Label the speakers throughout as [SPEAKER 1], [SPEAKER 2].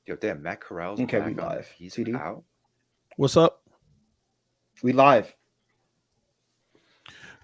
[SPEAKER 1] Yo, damn, Matt Corral's
[SPEAKER 2] Okay, we
[SPEAKER 1] back on.
[SPEAKER 2] live.
[SPEAKER 1] He's
[SPEAKER 2] TD,
[SPEAKER 1] out.
[SPEAKER 3] What's up?
[SPEAKER 2] we live.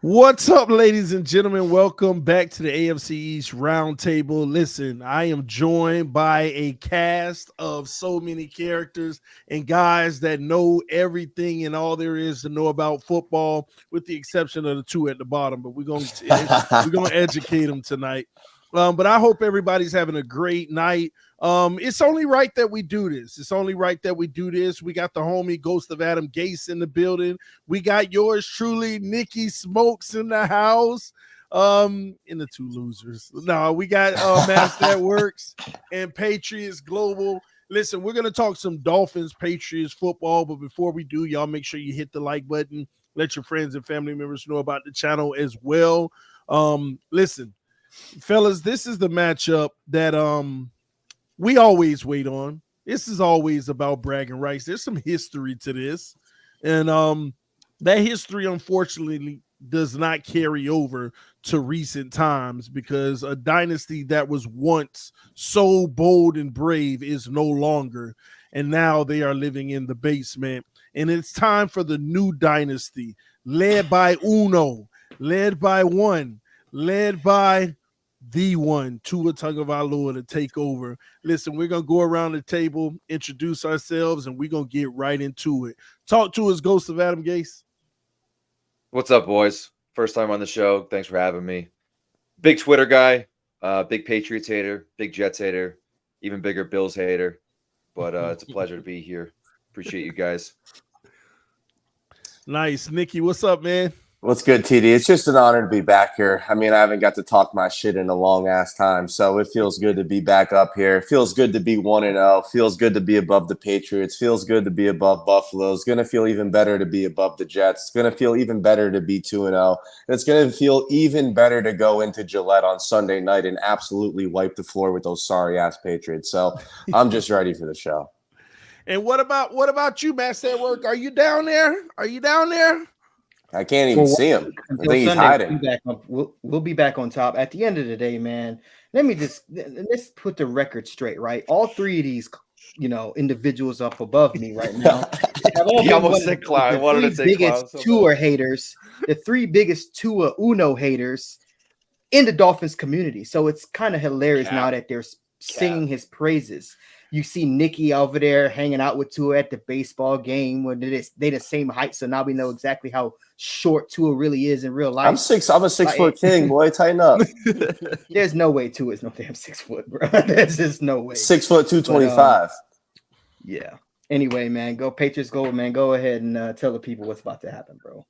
[SPEAKER 3] What's up, ladies and gentlemen? Welcome back to the AFC East Roundtable. Listen, I am joined by a cast of so many characters and guys that know everything and all there is to know about football, with the exception of the two at the bottom. But we're gonna educate them tonight. But I hope everybody's having a great night. It's only right that we do this. We got the homie Ghost of Adam Gase in the building. We got yours truly, Nikki Smokes, in the house. In the two losers. No, we got Mass That Works and Patriots Global. Listen, we're gonna talk some Dolphins, Patriots football, but before we do, y'all make sure you hit the like button. Let your friends and family members know about the channel as well. Listen, fellas, this is the matchup that we always wait on. This is always about bragging rights. There's some history to this, and that history unfortunately does not carry over to recent times, because a dynasty that was once so bold and brave is no longer, and now they are living in the basement. And it's time for the new dynasty, led by Uno, led by one, led by the one, Tua Tagovailoa, to take over. Listen, we're going to go around the table, introduce ourselves, and we're going to get right into it. Talk to us, Ghost of Adam Gase.
[SPEAKER 1] What's up, boys? First time on the show. Thanks for having me. Big Twitter guy, big Patriots hater, big Jets hater, even bigger Bills hater. But it's a pleasure to be here. Appreciate you guys.
[SPEAKER 3] Nice. Nikki, what's up, man?
[SPEAKER 4] What's good, TD? It's just an honor to be back here. I mean, I haven't got to talk my shit in a long ass time, so it feels good to be back up here. It feels good to be 1-0. Feels good to be above the Patriots. Feels good to be above Buffalo. It's gonna feel even better to be above the Jets. It's gonna feel even better to be 2-0. It's gonna feel even better to go into Gillette on Sunday night and absolutely wipe the floor with those sorry ass Patriots. So I'm just ready for the show.
[SPEAKER 3] And what about you, Matt Sandwork? Are you down there?
[SPEAKER 4] I can't even see him. I think he's hiding.
[SPEAKER 2] We'll be back on top. At the end of the day, man, let's put the record straight, right? All three of these, individuals up above me right now.
[SPEAKER 1] He almost said Clown. I wanted to say Clown.
[SPEAKER 2] Tua haters, the three biggest Tua Uno haters in the Dolphins community. So it's kind of hilarious now that they're singing his praises. You see Nikki over there hanging out with Tua at the baseball game when they the same height, so now we know exactly how short Tua really is in real life.
[SPEAKER 4] I'm a 6-foot king, boy. Tighten up.
[SPEAKER 2] There's no way Tua is no damn 6 foot, bro. There's just no way.
[SPEAKER 4] 6 foot 225.
[SPEAKER 2] Yeah. Anyway, man, go Patriots, go, man. Go ahead and tell the people what's about to happen, bro.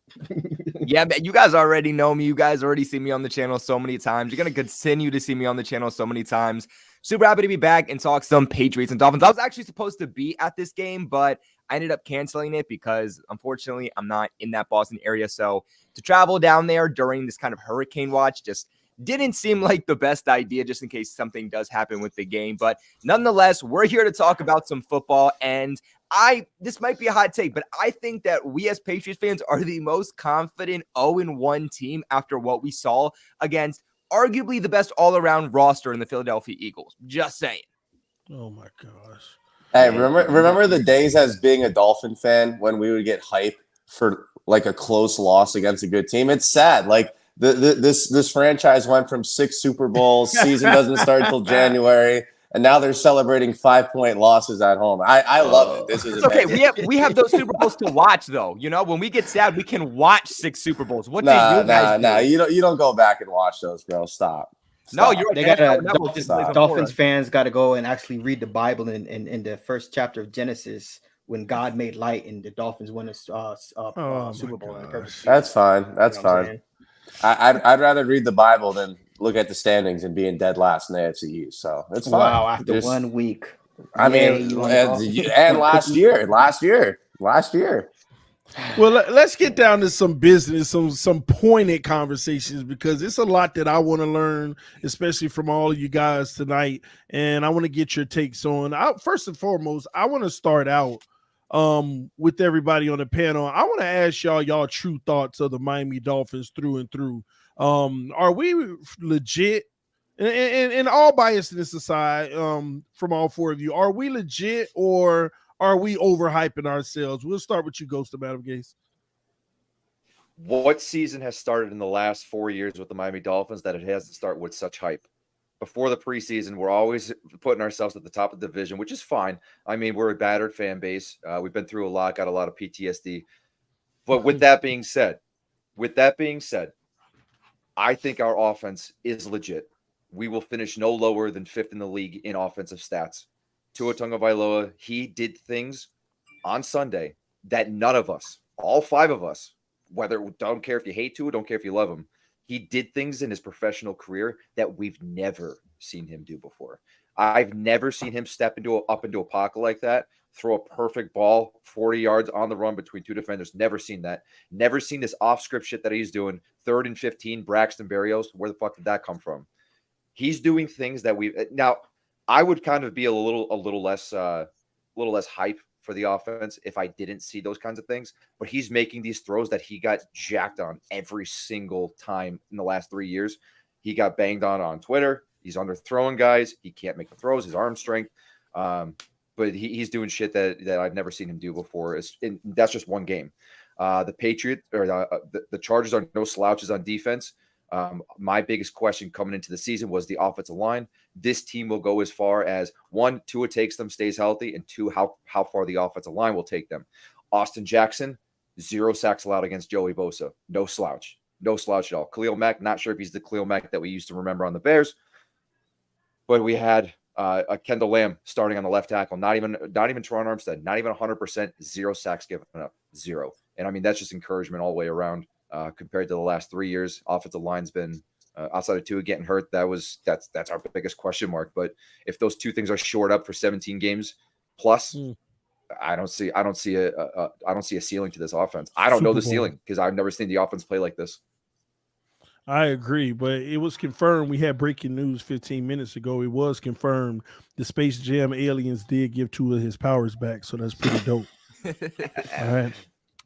[SPEAKER 5] Yeah, man, you guys already know me. You guys already see me on the channel so many times. You're going to continue to see me on the channel so many times. Super happy to be back and talk some Patriots and Dolphins. I was actually supposed to be at this game, but I ended up canceling it because, unfortunately, I'm not in that Boston area. So to travel down there during this kind of hurricane watch just didn't seem like the best idea, just in case something does happen with the game. But nonetheless, we're here to talk about some football. And this might be a hot take, but I think that we as Patriots fans are the most confident 0-1 team after what we saw against arguably the best all-around roster in the Philadelphia Eagles. Just saying.
[SPEAKER 3] Oh my gosh.
[SPEAKER 4] Hey, remember the days as being a Dolphin fan when we would get hype for like a close loss against a good team? It's sad. Like this franchise went from 6 Super Bowls, season doesn't start till January, and now they're celebrating 5-point losses at home. I love it. This is
[SPEAKER 5] okay. We have those Super Bowls to watch, though. When we get sad, we can watch 6 Super Bowls. What do you guys do?
[SPEAKER 4] You don't go back and watch those, bro. Stop.
[SPEAKER 5] No, you're
[SPEAKER 2] Dolphins fans got to go and actually read the Bible in the first chapter of Genesis when God made light and the Dolphins won a Super Bowl.
[SPEAKER 4] That's fine. That's fine. I'd rather read the Bible than look at the standings and being dead last in the AFC East. So it's fine.
[SPEAKER 2] Wow, after 1 week.
[SPEAKER 4] I mean, and last year.
[SPEAKER 3] Well, let's get down to some business, some pointed conversations, because it's a lot that I want to learn, especially from all of you guys tonight. And I want to get your takes on. First and foremost, I want to start out with everybody on the panel. I want to ask y'all true thoughts of the Miami Dolphins through and through. Are we legit And all biasness aside, from all four of you, are we legit or are we overhyping ourselves? We'll start with you, Ghost of Adam Gase.
[SPEAKER 1] What season has started in the last 4 years with the Miami Dolphins that it has to start with such hype? Before the preseason, we're always putting ourselves at the top of the division, which is fine. I mean, we're a battered fan base. We've been through a lot, got a lot of PTSD. But with that being said, I think our offense is legit. We will finish no lower than 5th in the league in offensive stats. Tua Tagovailoa, he did things on Sunday that none of us, all 5 of us, don't care if you hate Tua, don't care if you love him, he did things in his professional career that we've never seen him do before. I've never seen him step up into a pocket like that, throw a perfect ball 40 yards on the run between 2 defenders. Never seen that. Never seen this off-script shit that he's doing. 3rd and 15, Braxton Berrios. Where the fuck did that come from? He's doing things that now. I would kind of be a little less hype for the offense if I didn't see those kinds of things. But he's making these throws that he got jacked on every single time in the last 3 years. He got banged on Twitter. He's underthrowing guys. He can't make the throws. His arm strength. But he's doing shit that I've never seen him do before. That's just one game. The Patriots or the Chargers are no slouches on defense. My biggest question coming into the season was the offensive line. This team will go as far as 1, Tua takes them, stays healthy, and 2, how far the offensive line will take them. Austin Jackson, 0 sacks allowed against Joey Bosa. No slouch at all. Khalil Mack, not sure if he's the Khalil Mack that we used to remember on the Bears, but we had a Kendall Lamb starting on the left tackle. Not even Teron Armstead. Not even 100%. 0 sacks given up. 0. And I mean that's just encouragement all the way around. Compared to the last 3 years, offensive line's been outside of Tua getting hurt. That's our biggest question mark. But if those 2 things are shored up for 17 games plus, I don't see a ceiling to this offense. I don't know the ceiling because I've never seen the offense play like this.
[SPEAKER 3] I agree, but it was confirmed. We had breaking news 15 minutes ago. It was confirmed the Space Jam aliens did give Tua his powers back, so that's pretty dope. All right.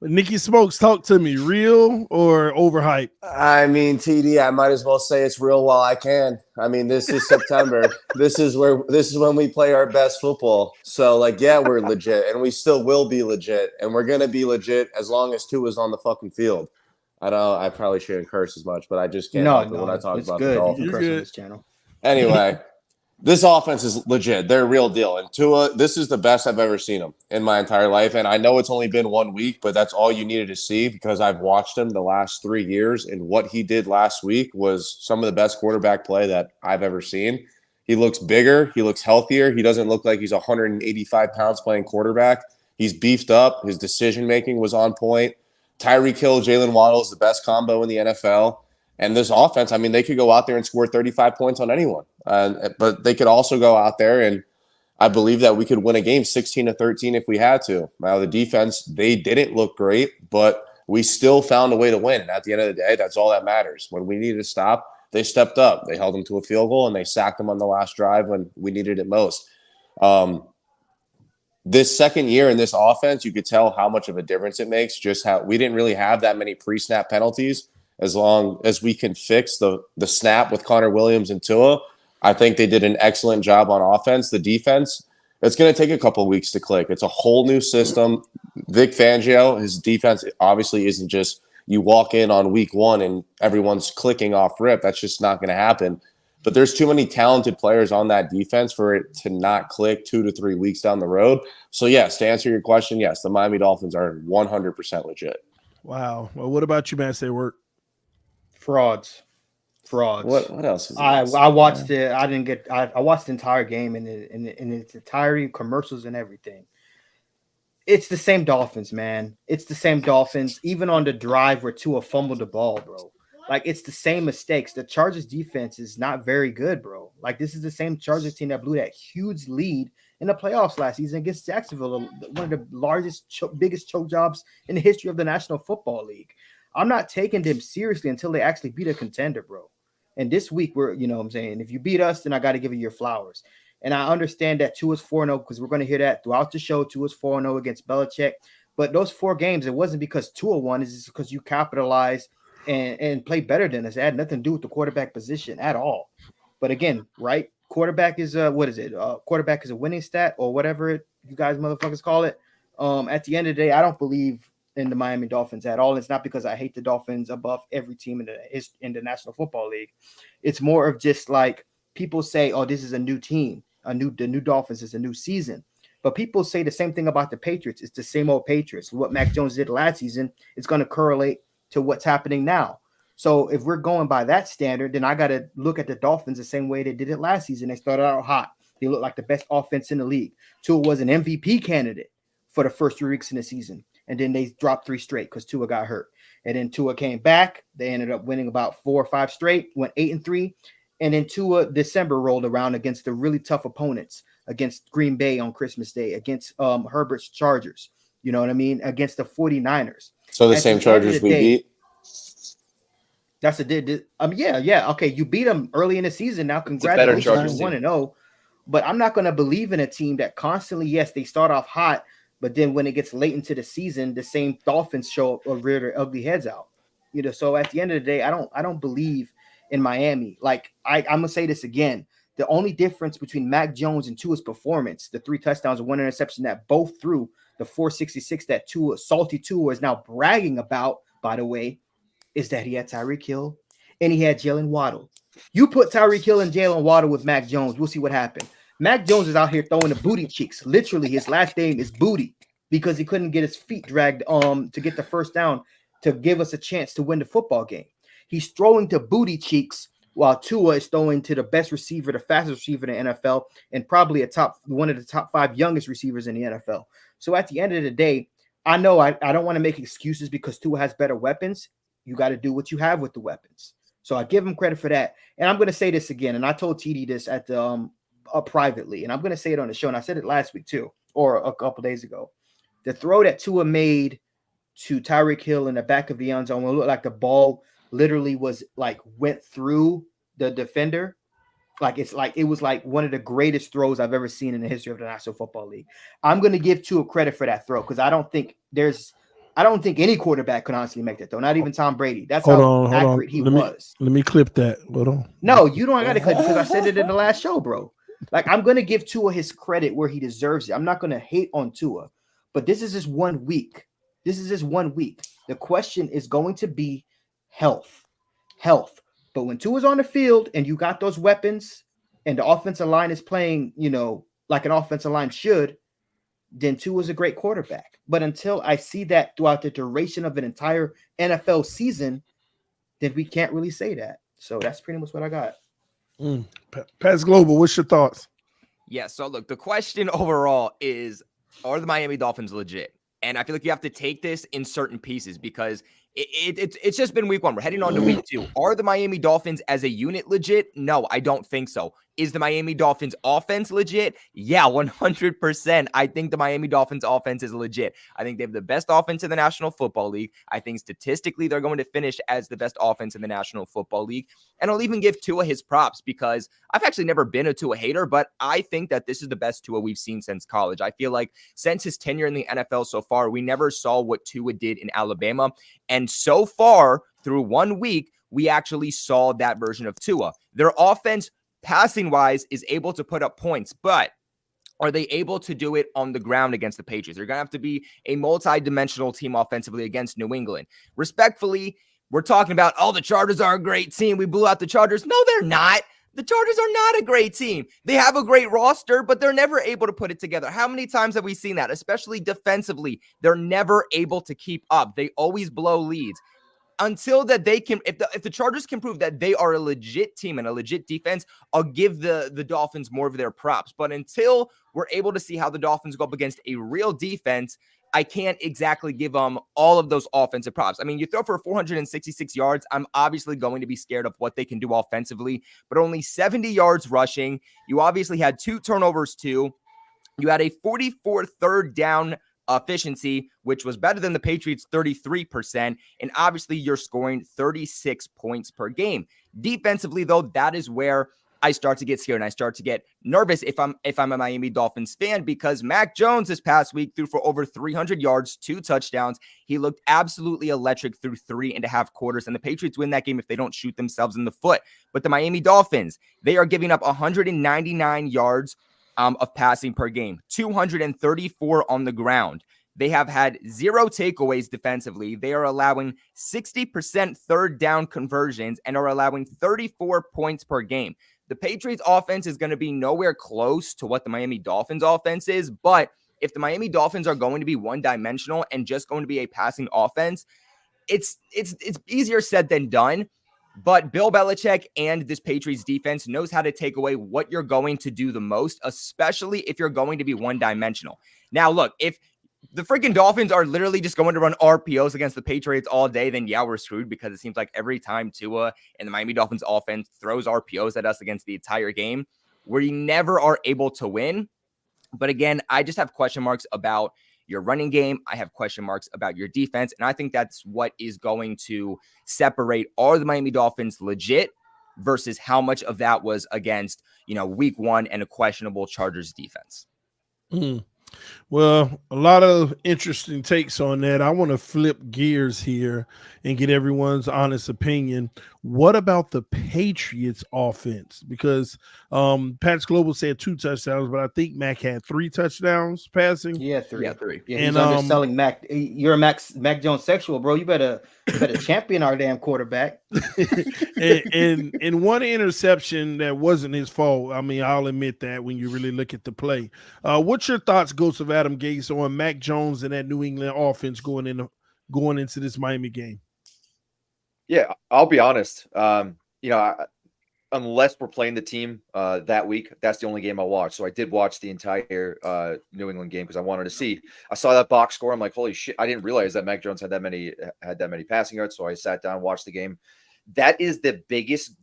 [SPEAKER 3] Nikki Smokes, talk to me. Real or overhyped?
[SPEAKER 4] I mean, TD, I might as well say it's real while I can. I mean, this is September. This is when we play our best football. So, yeah, we're legit, and we still will be legit, and we're gonna be legit as long as Tua's on the fucking field. I probably shouldn't curse as much, but I just can't help it when I talk about the Dolphins.
[SPEAKER 2] You can curse on this channel.
[SPEAKER 4] Anyway. This offense is legit. They're a real deal. And Tua, this is the best I've ever seen him in my entire life. And I know it's only been 1 week, but that's all you needed to see because I've watched him the last 3 years. And what he did last week was some of the best quarterback play that I've ever seen. He looks bigger. He looks healthier. He doesn't look like he's 185 pounds playing quarterback. He's beefed up. His decision-making was on point. Tyreek Hill, Jalen Waddle is the best combo in the NFL. And this offense, I mean, they could go out there and score 35 points on anyone. But they could also go out there and I believe that we could win a game 16-13 if we had to. Now, the defense, they didn't look great, but we still found a way to win. At the end of the day, that's all that matters. When we needed to stop, they stepped up. They held them to a field goal, and they sacked them on the last drive when we needed it most. This second year in this offense, you could tell how much of a difference it makes, just how we didn't really have that many pre-snap penalties. As long as we can fix the snap with Connor Williams and Tua, I think they did an excellent job on offense. The defense, it's going to take a couple of weeks to click. It's a whole new system. Vic Fangio, his defense obviously isn't just you walk in on week 1 and everyone's clicking off rip. That's just not going to happen. But there's too many talented players on that defense for it to not click 2 to 3 weeks down the road. So, yes, to answer your question, yes, the Miami Dolphins are 100% legit.
[SPEAKER 3] Wow. Well, what about you, Matt? Say work.
[SPEAKER 2] Frauds.
[SPEAKER 4] What else is
[SPEAKER 2] I watched it. I watched the entire game in its entirety, commercials and everything. It's the same Dolphins, man. It's the same Dolphins. Even on the drive where Tua fumbled the ball, bro. Like, it's the same mistakes. The Chargers defense is not very good, bro. Like, this is the same Chargers team that blew that huge lead in the playoffs last season against Jacksonville, one of the largest, biggest choke jobs in the history of the National Football League. I'm not taking them seriously until they actually beat a contender, bro. And this week, you know what I'm saying? If you beat us, then I got to give you your flowers. And I understand that Tua's 4-0 because we're going to hear that throughout the show. Tua's 4-0 against Belichick. But those 4 games, it wasn't because Tua won. It's just because you capitalized and play better than us. It had nothing to do with the quarterback position at all. But again, right? Quarterback is what is it? Quarterback is a winning stat or whatever you guys motherfuckers call it. At the end of the day, I don't believe in the Miami Dolphins at all. It's not because I hate the Dolphins above every team in the National Football League. It's more of just like people say, "Oh, this is a new team. The new Dolphins is a new season." But people say the same thing about the Patriots. It's the same old Patriots. What Mac Jones did last season is going to correlate to what's happening now. So if we're going by that standard, then I got to look at the Dolphins the same way they did it last season. They started out hot. They looked like the best offense in the league. Tua was an MVP candidate for the first 3 weeks in the season. And then they dropped 3 straight because Tua got hurt. And then Tua came back. They ended up winning about 4 or 5 straight, went 8-3. And then Tua December rolled around against the really tough opponents, against Green Bay on Christmas Day, against Herbert's Chargers. You know what I mean? Against the 49ers.
[SPEAKER 4] So the same Chargers we beat?
[SPEAKER 2] That's yeah. Okay, you beat them early in the season. Now, congratulations, you're 1-0. But I'm not going to believe in a team that constantly, yes, they start off hot, but then when it gets late into the season, the same Dolphins show up or rear their ugly heads out. You know, so at the end of the day, I don't believe in Miami. Like I'm gonna say this again. The only difference between Mac Jones and Tua's performance, the 3 touchdowns and 1 interception that both threw, the 466 that Salty Tua is now bragging about, by the way, is that he had Tyreek Hill and he had Jalen Waddle. You put Tyreek Hill and Jalen Waddle with Mac Jones, we'll see what happened. Mac Jones is out here throwing the booty cheeks. Literally, his last name is Booty because he couldn't get his feet dragged to get the first down to give us a chance to win the football game. He's throwing to booty cheeks while Tua is throwing to the best receiver, the fastest receiver in the NFL, and probably one of the top 5 youngest receivers in the NFL. So at the end of the day, I know I don't want to make excuses because Tua has better weapons. You got to do what you have with the weapons. So I give him credit for that. And I'm going to say this again, and I told TD this at the privately, and I'm going to say it on the show, and I said it last week too, or a couple days ago. The throw that Tua made to Tyreek Hill in the back of the end zone, it looked like the ball literally went through the defender. It was like one of the greatest throws I've ever seen in the history of the National Football League. I'm going to give Tua credit for that throw because I don't think any quarterback could honestly make that throw. Not even Tom Brady. That's how accurate he was.
[SPEAKER 3] Let me clip that. Hold on.
[SPEAKER 2] No, you don't got to clip because I said it in the last show, bro. Like, I'm going to give Tua his credit where he deserves it. I'm not going to hate on Tua, but this is just 1 week. The question is going to be health. But when Tua's on the field and you got those weapons and the offensive line is playing, like an offensive line should, then Tua's a great quarterback. But until I see that throughout the duration of an entire NFL season, then we can't really say that. So that's pretty much what I got.
[SPEAKER 3] Pats Global, what's your thoughts?
[SPEAKER 5] Yeah, so look, the question overall is, are the Miami Dolphins legit? And I feel like you have to take this in certain pieces because it's just been week 1. We're heading on to week 2. Are the Miami Dolphins as a unit legit? No, I don't think so. Is the Miami Dolphins offense legit? Yeah, 100%. I think the Miami Dolphins offense is legit. I think they have the best offense in the National Football League. I think statistically they're going to finish as the best offense in the National Football League. And I'll even give Tua his props because I've actually never been a Tua hater, but I think that this is the best Tua we've seen since college. I feel like since his tenure in the NFL so far, we never saw what Tua did in Alabama. And so far, through 1 week, we actually saw that version of Tua. Their offense, passing-wise, is able to put up points, but are they able to do it on the ground against the Patriots? They're going to have to be a multi-dimensional team offensively against New England. Respectfully, we're talking about, the Chargers are a great team. We blew out the Chargers. No, they're not. The Chargers are not a great team. They have a great roster, but they're never able to put it together. How many times have we seen that? Especially defensively, they're never able to keep up. They always blow leads. Until that they can, if the Chargers can prove that they are a legit team and a legit defense, I'll give the Dolphins more of their props. But until we're able to see how the Dolphins go up against a real defense, I can't exactly give them all of those offensive props. I mean, you throw for 466 yards. I'm obviously going to be scared of what they can do offensively, but only 70 yards rushing. You obviously had 2 turnovers too. You had a 44 third down efficiency, which was better than the Patriots' 33%. And obviously you're scoring 36 points per game. Defensively, though, that is where I start to get scared and I start to get nervous if I'm a Miami Dolphins fan, because Mac Jones this past week threw for over 300 yards, 2 touchdowns. He looked absolutely electric through 3.5 quarters, and the Patriots win that game if they don't shoot themselves in the foot. But the Miami Dolphins, they are giving up 199 yards of passing per game, 234 on the ground. They have had 0 takeaways defensively. They are allowing 60% third down conversions and are allowing 34 points per game. The Patriots offense is going to be nowhere close to what the Miami Dolphins offense is. But if the Miami Dolphins are going to be one-dimensional and just going to be a passing offense, it's easier said than done. But Bill Belichick and this Patriots defense knows how to take away what you're going to do the most, especially if you're going to be one-dimensional. Now, look, if the freaking Dolphins are literally just going to run RPOs against the Patriots all day, then yeah, we're screwed, because it seems like every time Tua and the Miami Dolphins offense throws RPOs at us against the entire game, we never are able to win. But again, I just have question marks about your running game. I have question marks about your defense. And I think that's what is going to separate, are the Miami Dolphins legit versus how much of that was against, week 1 and a questionable Chargers defense.
[SPEAKER 3] Well, a lot of interesting takes on that. I want to flip gears here and get everyone's honest opinion. What about the Patriots offense? Because Pat's Global said 2 touchdowns, but I think Mac had 3 touchdowns passing.
[SPEAKER 2] Yeah, 3.
[SPEAKER 5] Yeah, 3.
[SPEAKER 2] Yeah, he's underselling Mac. You're a Mac Jones sexual, bro. You better champion our damn quarterback.
[SPEAKER 3] and one interception that wasn't his fault. I mean, I'll admit that when you really look at the play. What's your thoughts, Ghost of Adam Gase, on Mac Jones and that New England offense going into this Miami game?
[SPEAKER 1] Yeah, I'll be honest. Unless we're playing the team that week, that's the only game I'll watch. So I did watch the entire New England game because I wanted to see. I saw that box score. I'm like, holy shit! I didn't realize that Mac Jones had that many passing yards. So I sat down, watched the game. That is the biggest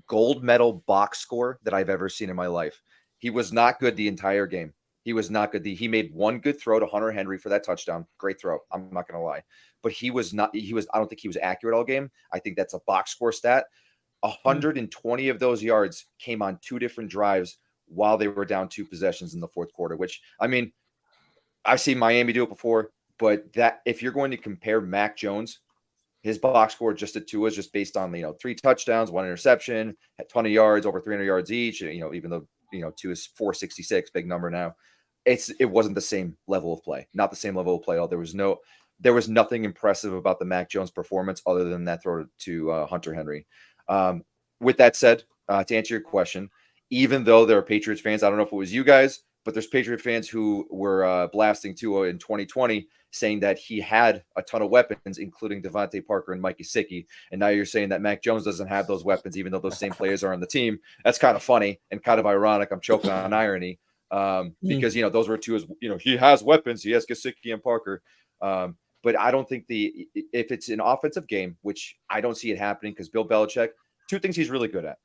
[SPEAKER 1] gold medal box score that I've ever seen in my life. He was not good the entire game. He was not good. He made one good throw to Hunter Henry for that touchdown. Great throw. I'm not going to lie. But I don't think he was accurate all game. I think that's a box score stat. 120 of those yards came on 2 different drives while they were down 2 possessions in the fourth quarter, which, I mean, I've seen Miami do it before, but that if you're going to compare Mac Jones, his box score just to Tua is just based on, 3 touchdowns, 1 interception, had 20 yards, over 300 yards each, even though, Tua is 466, big number now. It wasn't the same level of play, not the same level of play. There was nothing impressive about the Mac Jones performance other than that throw to Hunter Henry. With that said, to answer your question, even though there are Patriots fans, I don't know if it was you guys, but there's Patriot fans who were blasting Tua in 2020, saying that he had a ton of weapons, including Devontae Parker and Mike Gesicki. And now you're saying that Mac Jones doesn't have those weapons, even though those same players are on the team. That's kind of funny and kind of ironic. I'm choking on irony because, those were Tua's, he has weapons. He has Gesicki and Parker. But I don't think if it's an offensive game, which I don't see it happening, because Bill Belichick, 2 things he's really good at.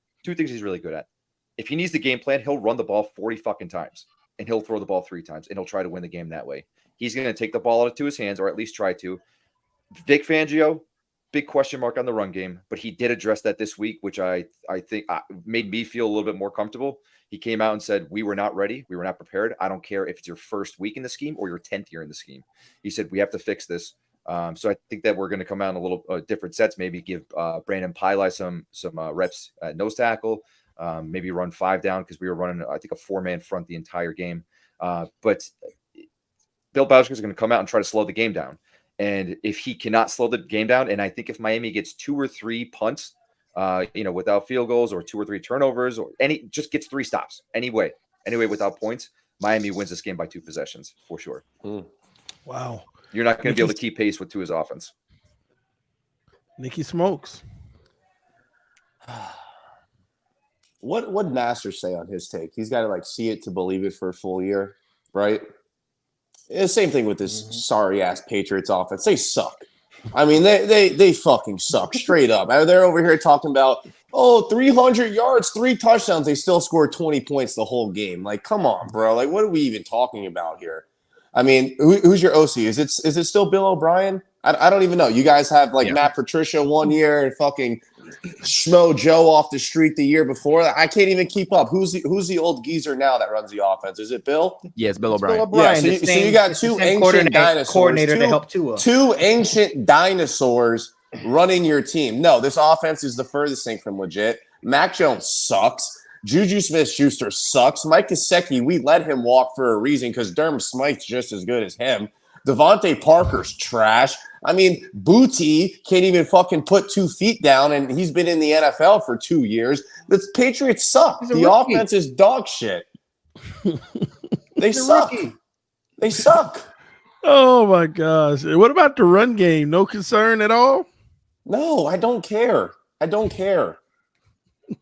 [SPEAKER 1] If he needs the game plan, he'll run the ball 40 fucking times and he'll throw the ball 3 times and he'll try to win the game that way. He's going to take the ball out to his hands, or at least try to. Vic Fangio, big question mark on the run game, but he did address that this week, which I think made me feel a little bit more comfortable. He came out and said, we were not ready. We were not prepared. I don't care if it's your first week in the scheme or your 10th year in the scheme. He said, we have to fix this. So I think that we're going to come out in a little different sets, maybe give Brandon Pili some reps at nose tackle, maybe run 5 down, because we were running, I think, a 4-man front the entire game. But Bill Belichick is going to come out and try to slow the game down. And if he cannot slow the game down, and I think if Miami gets 2 or 3 punts, without field goals, or 2 or 3 turnovers, or just gets 3 stops anyway without points, Miami wins this game by 2 possessions for sure.
[SPEAKER 3] Wow.
[SPEAKER 1] You're not going to be able to keep pace with Tua's offense.
[SPEAKER 3] Nikki Smokes.
[SPEAKER 4] What would Nasser say on his take? He's got to see it to believe it for a full year, right? The same thing with this sorry ass Patriots offense. They suck. I mean, they fucking suck straight up. They're over here talking about 300 yards, 3 touchdowns. They still scored 20 points the whole game. Come on, bro. What are we even talking about here? I mean, who's your OC? Is it still Bill O'Brien? I don't even know. You guys have Matt Patricia one year and fucking Schmo Joe off the street the year before. I can't even keep up. Who's the old geezer now that runs the offense? Is it Bill?
[SPEAKER 5] Yes, Bill
[SPEAKER 2] It's
[SPEAKER 5] O'Brien.
[SPEAKER 2] O'Brien,
[SPEAKER 4] Yeah, so you got
[SPEAKER 2] it's the
[SPEAKER 4] two
[SPEAKER 2] same
[SPEAKER 4] ancient dinosaurs,
[SPEAKER 2] coordinator to help Tua.
[SPEAKER 4] two ancient dinosaurs running your team. No, this offense is the furthest thing from legit. Mac Jones sucks. Juju Smith-Schuster sucks. Mike Gesicki, we let him walk for a reason because Durham Smythe's just as good as him. Devontae Parker's trash. I mean, Booty can't even fucking put 2 feet down, and he's been in the NFL for 2 years. The Patriots suck.
[SPEAKER 2] He's a
[SPEAKER 4] The
[SPEAKER 2] rookie.
[SPEAKER 4] offense is dog shit. They
[SPEAKER 2] He's a
[SPEAKER 4] suck.
[SPEAKER 2] rookie.
[SPEAKER 4] They suck.
[SPEAKER 3] Oh my gosh. What about the run game? No concern at all?
[SPEAKER 4] No, I don't care. I don't care.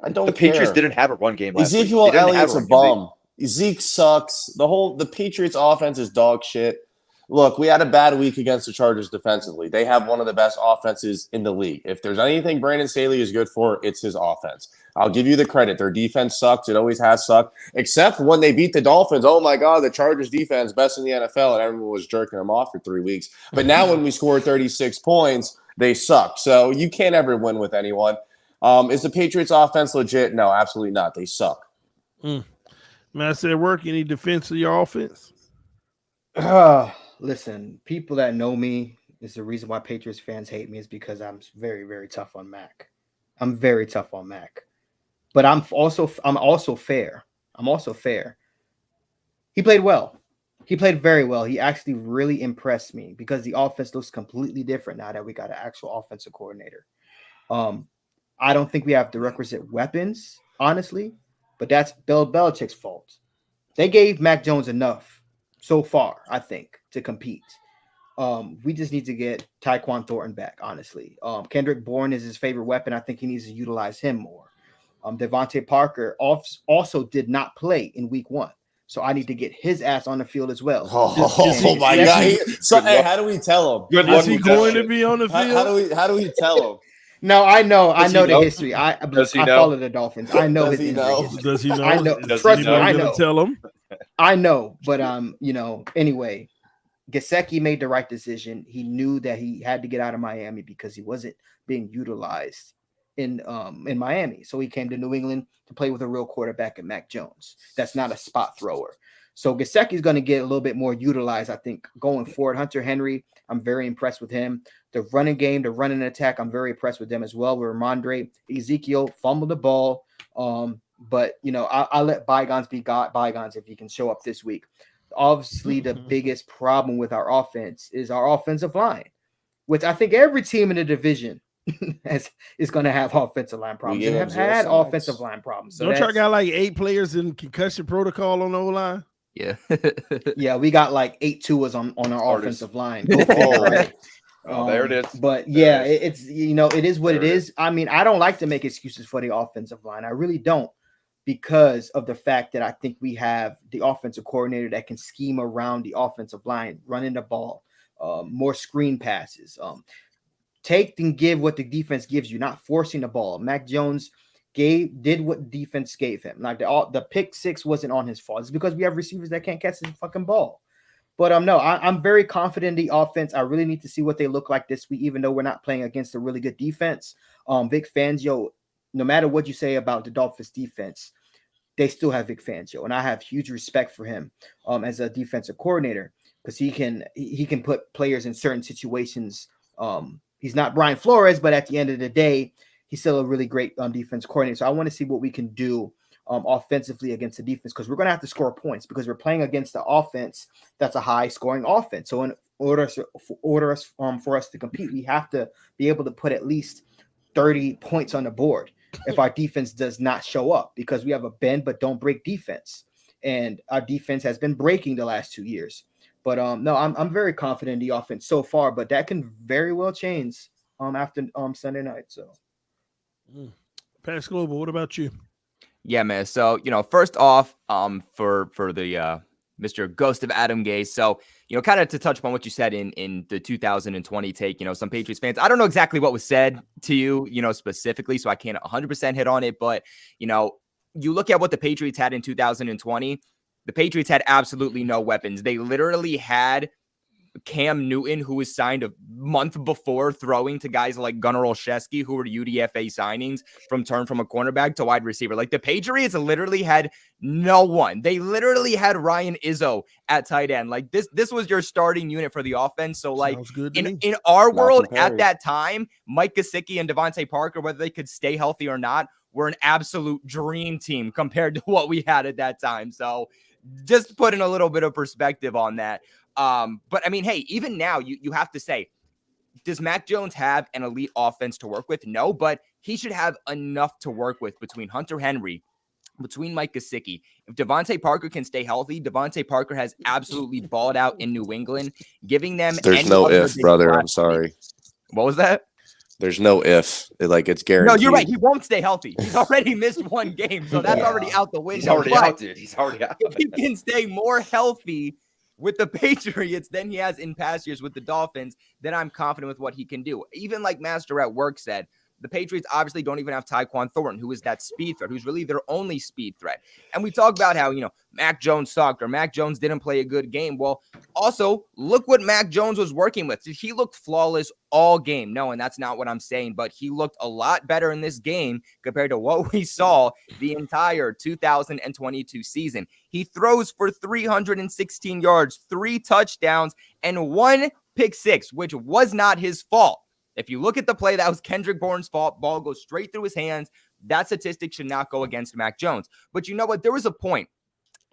[SPEAKER 4] I don't
[SPEAKER 1] The Patriots
[SPEAKER 4] care.
[SPEAKER 1] didn't have a run game last week.
[SPEAKER 4] Ezekiel
[SPEAKER 1] They didn't have
[SPEAKER 4] Elliott's a
[SPEAKER 1] run game.
[SPEAKER 4] bum. Zeke sucks. The Patriots offense is dog shit. Look, we had a bad week against the Chargers defensively. They have one of the best offenses in the league. If there's anything Brandon Staley is good for, it's his offense. I'll give you the credit. Their defense sucks. It always has sucked, except when they beat the Dolphins. Oh, my God, the Chargers defense, best in the NFL, and everyone was jerking them off for 3 weeks. But now when we score 36 points, they suck. So you can't ever win with anyone. Is the Patriots offense legit? No, absolutely not. They suck.
[SPEAKER 3] Master at work, any defense of your offense?
[SPEAKER 2] Listen, people that know me, is the reason why Patriots fans hate me is because I'm very, very tough on Mac. I'm very tough on Mac. But I'm also fair. I'm also fair. He played well. He played very well. He actually really impressed me because the offense looks completely different now that we got an actual offensive coordinator. I don't think we have the requisite weapons, honestly, but that's Bill Belichick's fault. They gave Mac Jones enough so far, I think, to compete. We just need to get Tyquan Thornton back, honestly. Kendrick Bourne is his favorite weapon. I think he needs to utilize him more. Devontae Parker also did not play in week 1. So I need to get his ass on the field as well.
[SPEAKER 4] Oh my God! So hey, how do we tell him?
[SPEAKER 3] Is he going to be on the field?
[SPEAKER 4] How do we tell him?
[SPEAKER 2] No, I know the
[SPEAKER 1] know?
[SPEAKER 2] history. I
[SPEAKER 1] Does he know?
[SPEAKER 2] follow the Dolphins. I know
[SPEAKER 4] Does
[SPEAKER 2] his
[SPEAKER 4] he
[SPEAKER 2] injury
[SPEAKER 4] know?
[SPEAKER 2] history.
[SPEAKER 3] Does he know?
[SPEAKER 2] I know.
[SPEAKER 1] Does he
[SPEAKER 2] Trust me,
[SPEAKER 1] know?
[SPEAKER 2] I
[SPEAKER 3] You're
[SPEAKER 2] know.
[SPEAKER 3] gonna tell him?
[SPEAKER 2] I know, but anyway, Gesicki made the right decision. He knew that he had to get out of Miami because he wasn't being utilized in Miami. So he came to New England to play with a real quarterback in Mac Jones. That's not a spot thrower. So Gesicki is going to get a little bit more utilized, I think, going forward. Hunter Henry, I'm very impressed with him. The running game, the running attack, I'm very impressed with them as well. With Ramondre, Ezekiel fumbled the ball. But, I'll let bygones be bygones if he can show up this week. Obviously, the biggest problem with our offense is our offensive line, which I think every team in the division is going to have offensive line problems. They have had offensive line problems. So
[SPEAKER 3] Don't y'all got like 8 players in concussion protocol on the O-line?
[SPEAKER 5] Yeah.
[SPEAKER 2] Yeah, we got like 8 Tuas on our
[SPEAKER 1] Starters.
[SPEAKER 2] offensive line. Go figure, right?
[SPEAKER 1] Oh, there it is.
[SPEAKER 2] But
[SPEAKER 1] There
[SPEAKER 2] yeah,
[SPEAKER 1] it
[SPEAKER 2] it's it is what
[SPEAKER 1] There
[SPEAKER 2] it
[SPEAKER 1] it
[SPEAKER 2] is. I mean, I don't like to make excuses for the offensive line. I really don't, because of the fact that I think we have the offensive coordinator that can scheme around the offensive line, running the ball, more screen passes, take and give what the defense gives you, not forcing the ball. Mac Jones did what defense gave him. Like the pick 6 wasn't on his fault. It's because we have receivers that can't catch the fucking ball. But no, I'm very confident in the offense. I really need to see what they look like this week, even though we're not playing against a really good defense. Vic Fangio, no matter what you say about the Dolphins defense, they still have Vic Fangio, and I have huge respect for him as a defensive coordinator, because he can put players in certain situations. He's not Brian Flores, but at the end of the day, he's still a really great defense coordinator. So I want to see what we can do offensively against the defense, because we're going to have to score points, because we're playing against the offense that's a high scoring offense. So in order for us to compete, we have to be able to put at least 30 points on the board if our defense does not show up, because we have a bend but don't break defense, and our defense has been breaking the last 2 years. But no, I'm very confident in the offense so far, but that can very well change after Sunday night. So
[SPEAKER 3] Pass Global, what about you?
[SPEAKER 5] Yeah, man. So, first off, for the Mr. Ghost of Adam Gase. So, kind of to touch upon what you said in the 2020 take, some Patriots fans, I don't know exactly what was said to you, specifically, so I can't 100% hit on it. But, you look at what the Patriots had in 2020, the Patriots had absolutely no weapons. They literally had Cam Newton, who was signed a month before, throwing to guys like Gunnar Olszewski, who were UDFA signings from a cornerback to wide receiver. Like the Patriots literally had no one. They literally had Ryan Izzo at tight end. Like this was your starting unit for the offense. So like in our world at that time, Mike Gesicki and Devontae Parker, whether they could stay healthy or not, were an absolute dream team compared to what we had at that time. So just putting a little bit of perspective on that. But I mean, hey, even now you have to say, does Mac Jones have an elite offense to work with? No, but he should have enough to work with between Hunter Henry, between Mike Gesicki. If Devontae Parker can stay healthy, Devontae Parker has absolutely balled out in New England, giving them.
[SPEAKER 4] There's no if, brother. I'm sorry.
[SPEAKER 5] What was that?
[SPEAKER 4] The's no if. Like it's guaranteed.
[SPEAKER 5] No, you're right. He won't stay healthy. He's already missed one game, so that's already out the window.
[SPEAKER 1] He's already out, dude. He's already out.
[SPEAKER 5] If he can stay more healthy with the Patriots than he has in past years with the Dolphins, then I'm confident with what he can do. Even like Master at Work said, the Patriots obviously don't even have Tyquan Thornton, who is that speed threat, who's really their only speed threat. And we talk about how, Mac Jones sucked or Mac Jones didn't play a good game. Well, also, look what Mac Jones was working with. He looked flawless all game. No, and that's not what I'm saying, but he looked a lot better in this game compared to what we saw the entire 2022 season. He throws for 316 yards, 3 touchdowns, and 1 pick six, which was not his fault. If you look at the play, that was Kendrick Bourne's fault. Ball goes straight through his hands. That statistic should not go against Mac Jones. But you know what? There was a point